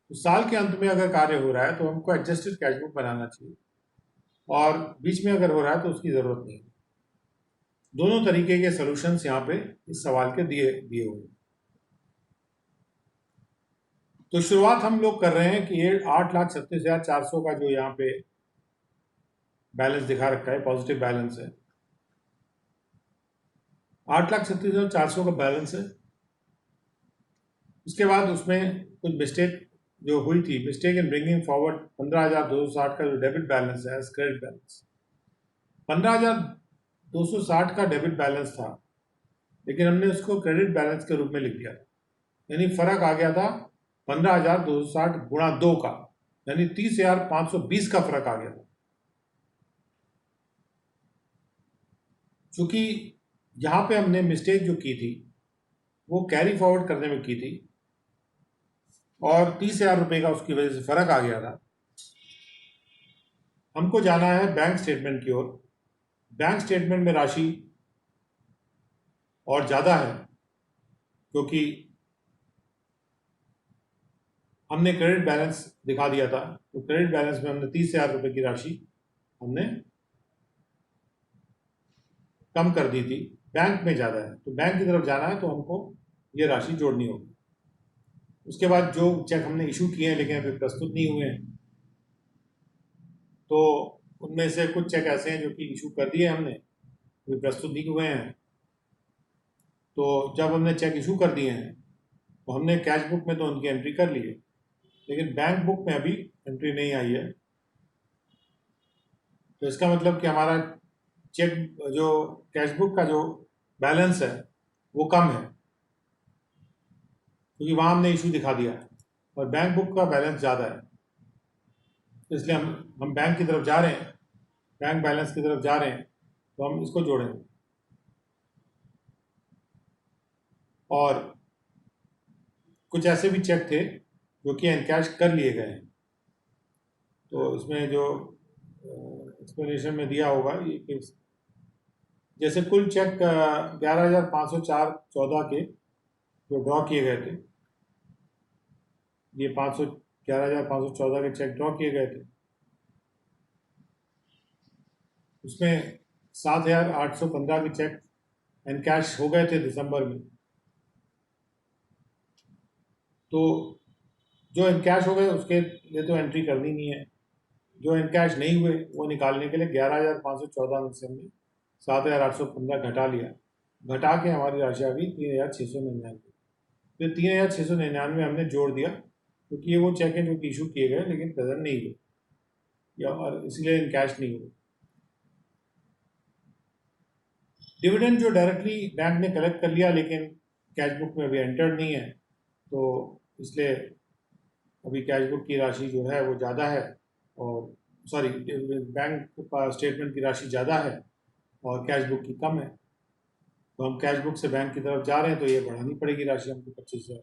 तो साल के अंत में अगर कार्य हो रहा है तो हमको एडजस्टेड कैश बुक बनाना चाहिए, और बीच में अगर हो रहा है तो उसकी ज़रूरत नहीं। दोनों तरीके के सॉल्यूशंस यहाँ पे इस सवाल के दिए दिए हुए हैं। तो शुरुआत हम लोग कर रहे हैं कि ये 8,37,400 का जो यहाँ पे बैलेंस दिखा रखा है, पॉजिटिव बैलेंस है, 8,37,400 का बैलेंस है। उसके बाद उसमें कुछ मिस्टेक जो हुई थी, मिस्टेक इन ब्रिंगिंग फॉरवर्ड 15,260 का जो डेबिट बैलेंस है एज क्रेडिट बैलेंस। 15,260 का डेबिट बैलेंस था, लेकिन हमने उसको क्रेडिट बैलेंस के रूप में लिख दिया, यानी फर्क आ गया था 15,260 गुणा 2 का, यानी 30,520 का फर्क आ गया था। चूंकि यहाँ पे हमने मिस्टेक जो की थी वो कैरी फॉरवर्ड करने में की थी, और 30,000 रुपये का उसकी वजह से फर्क आ गया था। हमको जाना है बैंक स्टेटमेंट की ओर। बैंक स्टेटमेंट में राशि और ज़्यादा है, क्योंकि हमने क्रेडिट बैलेंस दिखा दिया था। तो क्रेडिट बैलेंस में हमने 30,000 रुपये की राशि हमने कम कर दी थी। बैंक में ज़्यादा है, तो बैंक की तरफ जाना है तो हमको ये राशि जोड़नी होगी। उसके बाद जो चेक हमने इशू किए हैं लेकिन अभी प्रस्तुत नहीं हुए हैं, तो उनमें से कुछ चेक ऐसे हैं जो कि इशू कर दिए हमने, अभी प्रस्तुत नहीं हुए हैं। तो जब हमने चेक इशू कर दिए हैं तो हमने कैश बुक में तो उनकी एंट्री कर ली है, लेकिन बैंक बुक में अभी एंट्री नहीं आई है। तो इसका मतलब कि हमारा चेक जो कैश बुक का जो बैलेंस है वो कम है, क्योंकि वहाँ हमने इशू दिखा दिया है, और बैंक बुक का बैलेंस ज़्यादा है। तो इसलिए हम बैंक की तरफ जा रहे हैं, बैंक बैलेंस की तरफ जा रहे हैं, तो हम इसको जोड़ेंगे। और कुछ ऐसे भी चेक थे जो कि एनकैश कर लिए गए हैं। तो इसमें जो एक्सप्लेनेशन में दिया होगा ये कि जैसे कुल चेक 11,504.14 के जो ड्रॉ किए गए थे, ये 11,514 के चेक ड्रॉ किए गए थे, उसमें 7,815 के चेक एनकैश हो गए थे दिसंबर में। तो जो इनकैश हो गए उसके लिए तो एंट्री करनी नहीं है, जो इनकैश नहीं हुए वो निकालने के लिए 11,514 में से हमने 7,815 घटा लिया, घटा के हमारी राशि आ गई 3,699। तो 3,699 हमने जोड़ दिया, क्योंकि ये वो चेक हैं जो कि इशू किए गए लेकिन प्रेजेंट नहीं हुए, या और इसलिए इनकैश नहीं हुए। डिविडेंड जो डायरेक्टली बैंक ने कलेक्ट कर लिया लेकिन कैश बुक में अभी एंटर्ड नहीं है, तो इसलिए अभी कैश बुक की राशि जो है वो ज़्यादा है, और सॉरी बैंक का स्टेटमेंट की राशि ज़्यादा है और कैश बुक की कम है। तो हम कैश बुक से बैंक की तरफ जा रहे हैं, तो ये बढ़ानी पड़ेगी राशि हमको 25,000।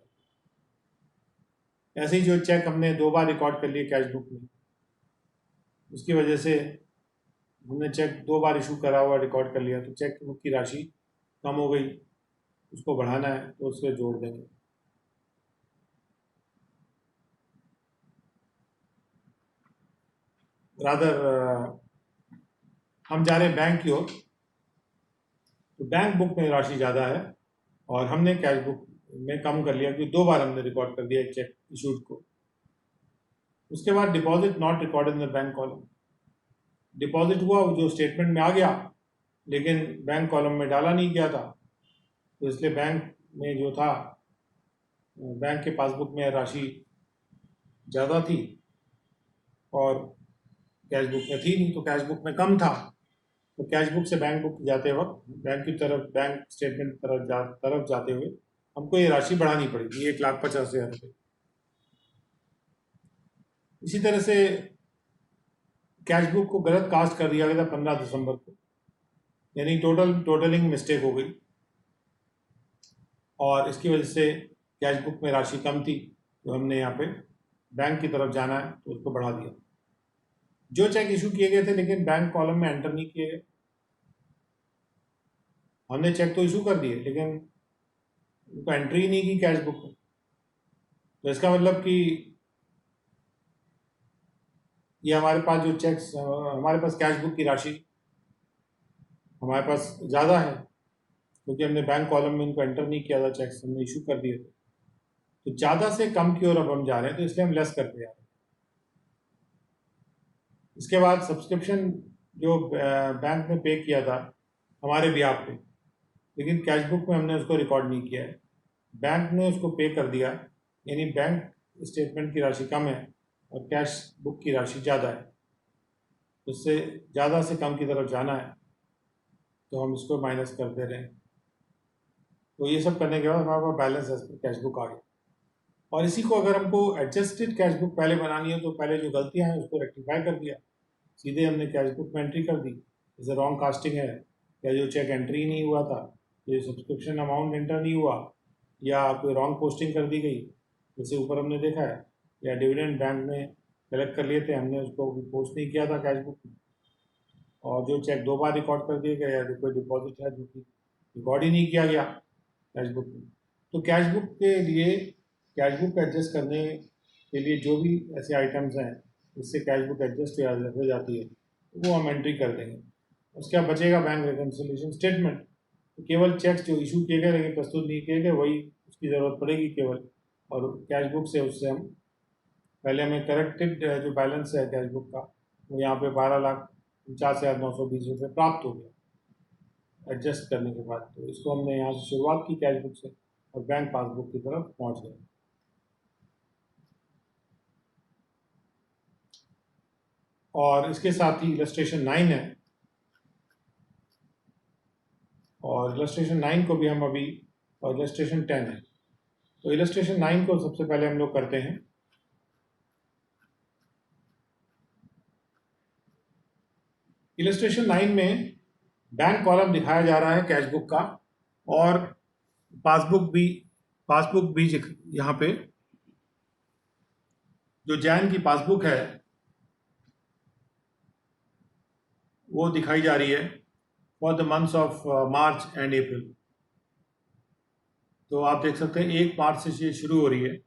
ऐसे ही जो चेक हमने 2 बार रिकॉर्ड कर लिए कैश बुक में, उसकी वजह से हमने चेक 2 बार इशू करा हुआ रिकॉर्ड कर लिया, तो चेक बुक की राशि कम हो गई, उसको बढ़ाना है तो उससे जोड़ देंगे। रादर हम जा रहे हैं बैंक की ओर। तो बैंक बुक में राशि ज़्यादा है और हमने कैश बुक में कम कर लिया, क्योंकि 2 बार हमने रिकॉर्ड कर दिया एक चेक इशूड को। उसके बाद deposit not record in the bank column, deposit हुआ जो स्टेटमेंट में आ गया लेकिन बैंक कॉलम में डाला नहीं गया था, तो इसलिए बैंक में जो था, बैंक के पासबुक में राशि ज़्यादा थी और कैश बुक में थी नहीं, तो कैश बुक में कम था। तो कैश बुक से बैंक बुक जाते वक्त, बैंक की तरफ, बैंक स्टेटमेंट की तरफ जाते हुए हमको ये राशि बढ़ानी पड़ेगी, 1,50,000 रुपये। इसी तरह से कैश बुक को गलत कास्ट कर दिया गया था 15 दिसंबर को, यानी टोटलिंग मिस्टेक हो गई और इसकी वजह से कैश बुक में राशि कम थी, तो हमने यहाँ पे बैंक की तरफ जाना है तो उसको बढ़ा दिया। जो चेक इशू किए गए थे लेकिन बैंक कॉलम में एंटर नहीं किए गए, हमने चेक तो इशू कर दिए लेकिन उनको एंट्री ही नहीं की कैश बुक में। तो इसका मतलब कि ये हमारे पास जो चेक्स, हमारे पास कैश बुक की राशि हमारे पास ज़्यादा है क्योंकि हमने बैंक कॉलम में इनको एंटर नहीं किया था, चेक्स हमने इशू कर दिए थे। तो ज़्यादा से कम की ओर अब हम जा रहे हैं, तो इसलिए हम लेस करते जा रहे हैं। इसके बाद सब्सक्रिप्शन जो बैंक ने पे किया था हमारे बिहाफ पे, लेकिन कैश बुक में हमने उसको रिकॉर्ड नहीं किया है, बैंक ने उसको पे कर दिया, यानी बैंक स्टेटमेंट की राशि कम है और कैश बुक की राशि ज़्यादा है। उससे ज़्यादा से कम की तरफ जाना है तो हम इसको माइनस कर दे रहे हैं। तो ये सब करने के बाद हमारे पास बैलेंस एज पर कैश बुक आ गया। और इसी को अगर हमको एडजस्टेड कैश बुक पहले बनानी है तो पहले जो गलतियां हैं उसको रेक्टिफाई कर दिया, सीधे हमने कैश बुक में एंट्री कर दी। जैसे रॉन्ग कास्टिंग है, या जो चेक एंट्री नहीं हुआ था, जो सब्सक्रिप्शन अमाउंट एंटर नहीं हुआ, या कोई रॉन्ग पोस्टिंग कर दी गई, जैसे ऊपर हमने देखा है, या डिविडेंड बैंक ने कलेक्ट कर लिए थे, हमने उसको पोस्ट नहीं किया था कैश बुक में, और जो चेक 2 बार रिकॉर्ड कर दिए गए, या कोई डिपॉजिट है जो कि रिकॉर्ड ही नहीं किया गया कैश बुक में। तो कैश बुक के लिए, कैश बुक एडजस्ट करने के लिए जो भी ऐसे आइटम्स हैं जिससे कैश बुक एडजस्ट हो जाती है वो हम एंट्री कर देंगे। उसके बाद बचेगा बैंक रिकन्सिलिएशन स्टेटमेंट। तो केवल चेक्स जो इशू किए गए लेकिन प्रस्तुत नहीं किए गए वही उसकी ज़रूरत पड़ेगी केवल, और कैश बुक से उससे हम पहले हमें करेक्टेड जो बैलेंस है कैश बुक का वो यहाँ पे 12,49,920 रुपये प्राप्त हो गया एडजस्ट करने के बाद। तो इसको हमने यहाँ से शुरुआत की कैश बुक से और बैंक पासबुक की तरफ पहुँच गए। और इसके साथ ही इलस्ट्रेशन 9 है, और इलस्ट्रेशन 9 को भी हम अभी, और इलस्ट्रेशन 10 है। तो इलस्ट्रेशन 9 को सबसे पहले हम लोग करते हैं। इलस्ट्रेशन 9 में बैंक कॉलम दिखाया जा रहा है कैश बुक का, और पासबुक भी यहाँ पे जो जैन की पासबुक है वो दिखाई जा रही है for the months of March and April. तो आप देख सकते हैं 1 मार्च से ये शुरू हो रही है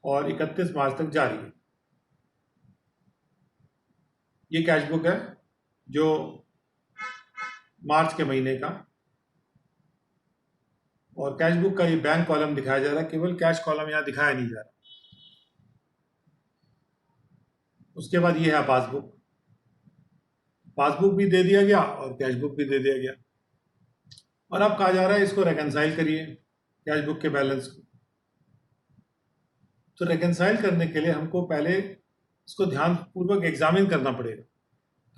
और 31 मार्च तक जारी है। ये कैश बुक है जो मार्च के महीने का, और कैश बुक का ये बैंक कॉलम दिखाया जा रहा है, केवल कैश कॉलम यहाँ दिखाया नहीं जा रहा। उसके बाद ये है पासबुक भी दे दिया गया और कैश बुक भी दे दिया गया। और अब कहा जा रहा है इसको रेकंसाइल करिए कैश बुक के बैलेंस को। तो रेकंसाइल करने के लिए हमको पहले इसको ध्यानपूर्वक एग्जामिन करना पड़ेगा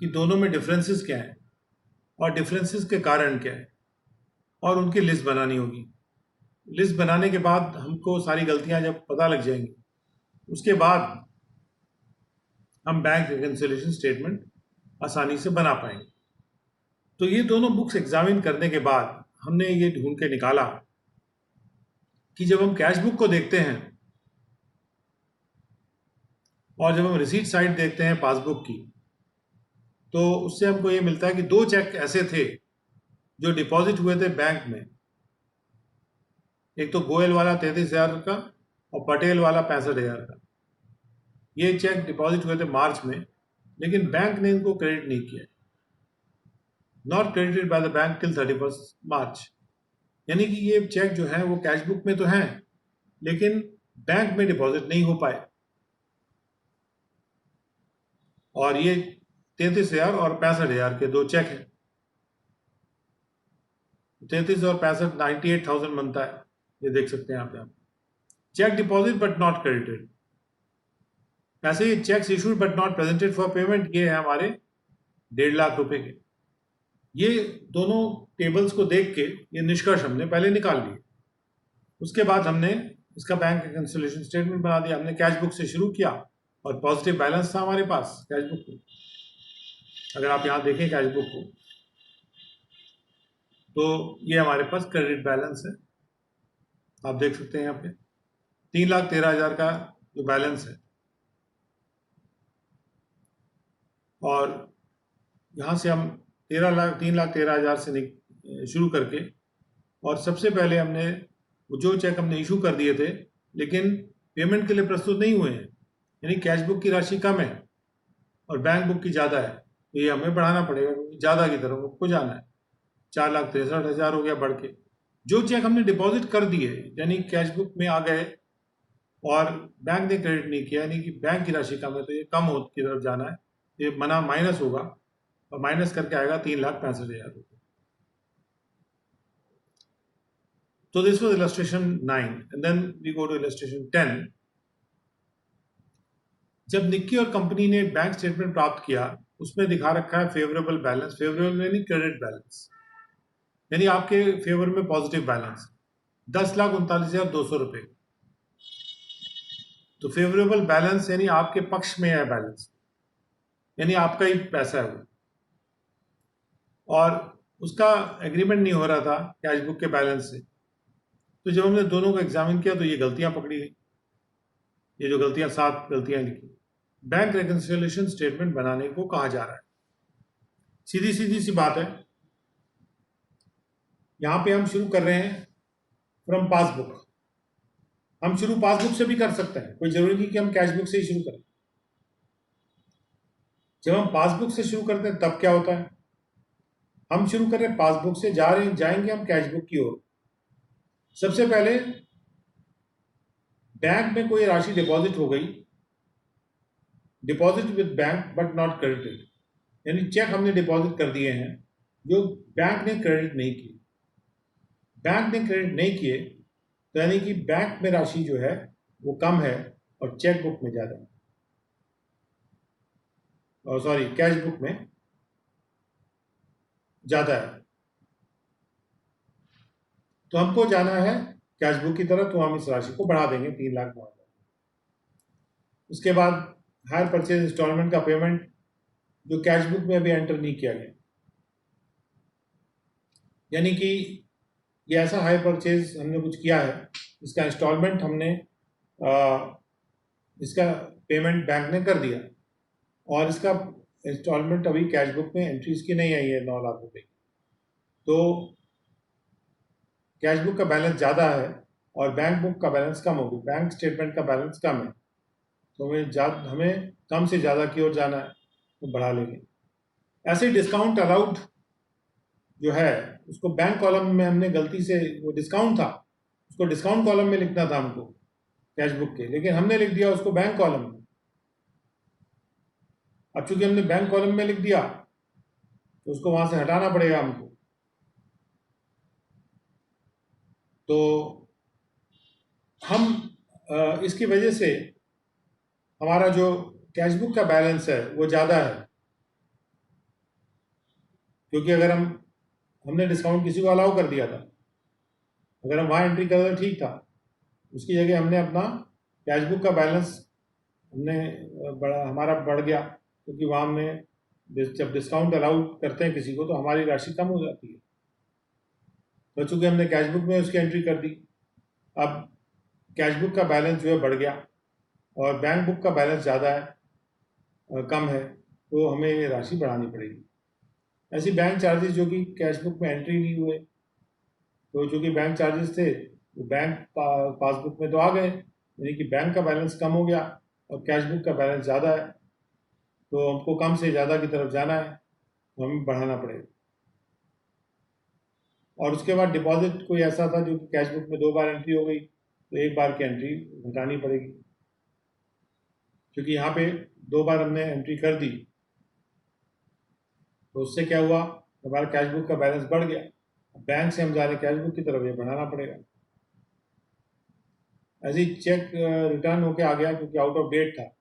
कि दोनों में डिफरेंसेस क्या हैं और डिफरेंसेस के कारण क्या है, और उनकी लिस्ट बनानी होगी। लिस्ट बनाने के बाद हमको सारी गलतियां जब पता लग जाएंगी उसके बाद हम बैंक रिकंसिलिएशन स्टेटमेंट आसानी से बना पाएंगे। तो ये दोनों बुक्स एग्जामिन करने के बाद हमने ये ढूंढ के निकाला कि जब हम कैश बुक को देखते हैं और जब हम रिसीट साइड देखते हैं पासबुक की, तो उससे हमको ये मिलता है कि 2 चेक ऐसे थे जो डिपॉजिट हुए थे बैंक में। एक तो गोयल वाला 33,000 का और पटेल वाला 65,000 का। ये चेक डिपॉजिट हुए थे मार्च में, लेकिन बैंक ने इनको क्रेडिट नहीं किया, not credited by the bank till 31 मार्च। यानी कि ये चेक जो है वो कैश बुक में तो हैं लेकिन बैंक में डिपॉजिट नहीं हो पाए, और ये 33,000 और 65,000 के 2 चेक हैं। 33 और 65 98,000 बनता है, ये देख सकते हैं आप cheque deposit but not credited. ऐसे ही cheques issued but not presented for payment, ये है हमारे 1.5 लाख रुपए के। ये दोनों टेबल्स को देख के ये निष्कर्ष हमने पहले निकाल लिए। उसके बाद हमने इसका बैंक रिकंसिलिएशन स्टेटमेंट बना दिया। हमने कैश बुक से शुरू किया और पॉजिटिव बैलेंस था हमारे पास कैश बुक में। अगर आप यहाँ देखें कैश बुक को तो ये हमारे पास क्रेडिट बैलेंस है, आप देख सकते हैं यहाँ पे 3,13,000 का जो बैलेंस है। और यहाँ से हम 3,13,000 से शुरू करके, और सबसे पहले हमने वो जो चेक हमने इशू कर दिए थे लेकिन पेमेंट के लिए प्रस्तुत नहीं हुए हैं, यानी कैश बुक की राशि कम है और बैंक बुक की ज़्यादा है, तो ये हमें बढ़ाना पड़ेगा क्योंकि ज़्यादा की तरफ आपको जाना है। 4,63,000 हो गया बढ़ के। जो चेक हमने डिपॉजिट कर दिए यानी कैश बुक में आ गए और बैंक ने क्रेडिट नहीं किया, यानी कि बैंक की राशि कम है, तो ये कम की तरफ जाना है, ये मना माइनस होगा और माइनस करके आएगा 3,65,000 रुपये। So this was illustration 9 and then we go to illustration 10. जब निक्की और कंपनी ने बैंक स्टेटमेंट प्राप्त किया उसमें दिखा रखा है फेवरेबल बैलेंस, फेवरेबल यानी क्रेडिट बैलेंस, यानी आपके फेवर में पॉजिटिव बैलेंस 10,39,200 रुपये। तो फेवरेबल बैलेंस यानी आपके पक्ष में है बैलेंस, यानी आपका ही पैसा है वो, और उसका एग्रीमेंट नहीं हो रहा था कैश बुक के बैलेंस से। तो जब हमने दोनों को एग्जामिन किया तो ये गलतियां पकड़ी गई, ये जो गलतियां 7 गलतियां लिखी। बैंक रिकंसिलिएशन स्टेटमेंट बनाने को कहा जा रहा है। सीधी सीधी सी बात है, यहां पे हम शुरू कर रहे हैं फ्रॉम पासबुक। हम शुरू पासबुक से भी कर सकते हैं, कोई जरूरी नहीं कि हम कैश बुक से ही शुरू करें। जब हम पासबुक से शुरू करते हैं तब क्या होता है, हम शुरू कर रहे हैं पासबुक से, जाएंगे हम कैश बुक की ओर। सबसे पहले बैंक में कोई राशि डिपॉजिट हो गई, deposit with bank but not credited, यानी चेक हमने डिपॉजिट कर दिए हैं जो बैंक ने क्रेडिट नहीं किए। बैंक ने क्रेडिट नहीं किए तो यानी कि बैंक में राशि जो है वो कम है और चेक बुक में ज़्यादा है, और सॉरी कैश बुक में ज़्यादा है। तो हमको जाना है कैश बुक की तरफ, तो हम इस राशि को बढ़ा देंगे 3,09,000। उसके बाद हायर परचेज इंस्टॉलमेंट का पेमेंट जो कैश बुक में अभी एंटर नहीं किया गया, यानी कि ये ऐसा हायर परचेज हमने कुछ किया है इसका इंस्टॉलमेंट हमने इसका पेमेंट बैंक ने कर दिया और इसका इंस्टॉलमेंट अभी कैश बुक में एंट्री इसकी नहीं आई है 9 लाख रुपए की। तो कैश बुक का बैलेंस ज़्यादा है और बैंक बुक का बैलेंस कम होगी, बैंक स्टेटमेंट का बैलेंस कम है, तो हमें कम से ज़्यादा की ओर जाना है, तो बढ़ा लेंगे। ऐसे डिस्काउंट अलाउड जो है उसको बैंक कॉलम में हमने गलती से, वो डिस्काउंट था उसको डिस्काउंट कॉलम में लिखना था हमको कैश बुक के, लेकिन हमने लिख दिया उसको बैंक कॉलम में। अब चूंकि हमने बैंक कॉलम में लिख दिया तो उसको वहां से हटाना पड़ेगा हमको। तो हम इसकी वजह से हमारा जो कैश बुक का बैलेंस है वो ज़्यादा है, क्योंकि अगर हमने डिस्काउंट किसी को अलाउ कर दिया था, अगर हम वहाँ एंट्री कर दें ठीक था, उसकी जगह हमने अपना कैश बुक का बैलेंस हमारा बढ़ गया, क्योंकि वहाँ हमने जब डिस्काउंट अलाउ करते हैं किसी को तो हमारी राशि कम हो जाती है। तो चूंकि हमने कैश बुक में उसकी एंट्री कर दी, अब कैश बुक का बैलेंस जो है बढ़ गया और बैंक बुक का बैलेंस ज़्यादा है, कम है, तो हमें ये राशि बढ़ानी पड़ेगी। ऐसी बैंक चार्जेस जो कि कैश बुक में एंट्री नहीं हुए, तो जो कि बैंक चार्जेस थे वो बैंक पासबुक में तो आ गए, यानी कि बैंक का बैलेंस कम हो गया और कैश बुक का बैलेंस ज़्यादा है, तो हमको कम से ज़्यादा की तरफ जाना है, तो हमें बढ़ाना पड़ेगा। और उसके बाद डिपॉजिट कोई ऐसा था जो कि कैश बुक में 2 बार एंट्री हो गई, तो 1 बार की एंट्री घटानी पड़ेगी, क्योंकि यहाँ पे 2 बार हमने एंट्री कर दी, तो उससे क्या हुआ, हमारा कैश बुक का बैलेंस बढ़ गया, बैंक से हम जा रहे कैश बुक की तरफ, ये बढ़ाना पड़ेगा। ऐसे ही चेक रिटर्न होके आ गया क्योंकि आउट ऑफ डेट था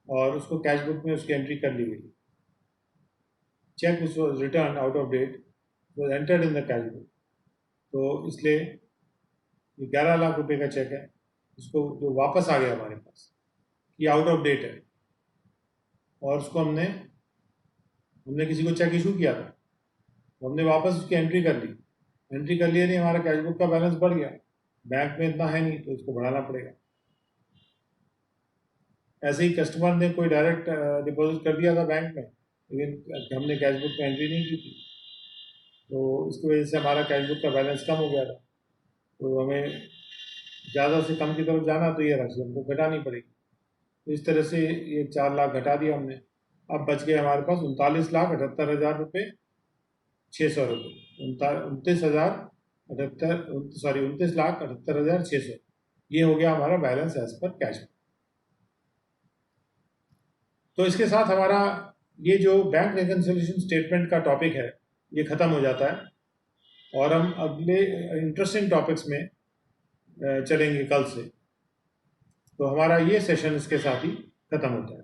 और उसको कैश बुक में उसकी एंट्री कर ली गई। Cheque which was return out of date was entered in the cash book, तो इसलिए ये 11 लाख रुपए का चेक है, इसको जो वापस आ गया हमारे पास, ये आउट ऑफ डेट है, और उसको हमने किसी को चेक इशू किया था, तो हमने वापस उसकी एंट्री कर ली। एंट्री कर लिए नहीं, हमारा कैश बुक का बैलेंस बढ़ गया, बैंक में इतना है नहीं तो इसको बढ़ाना पड़ेगा। ऐसे ही कस्टमर ने कोई डायरेक्ट डिपॉजिट कर दिया था बैंक में, लेकिन हमने कैश बुक में एंट्री नहीं की थी, तो इसकी वजह से हमारा कैश बुक का बैलेंस कम हो गया था। तो हमें ज़्यादा से कम की तरफ जाना, तो ये राशि हमको घटानी पड़ेगी। तो इस तरह से ये 4 लाख घटा दिया हमने। अब बच गए हमारे पास 39,78,600 रुपये, 29,78,600। ये हो गया हमारा बैलेंस एज पर कैश बुक। तो इसके साथ हमारा ये जो बैंक रिकन्सिलिएशन स्टेटमेंट का टॉपिक है ये ख़त्म हो जाता है, और हम अगले इंटरेस्टिंग टॉपिक्स में चलेंगे कल से। तो हमारा ये सेशन इसके साथ ही ख़त्म होता है।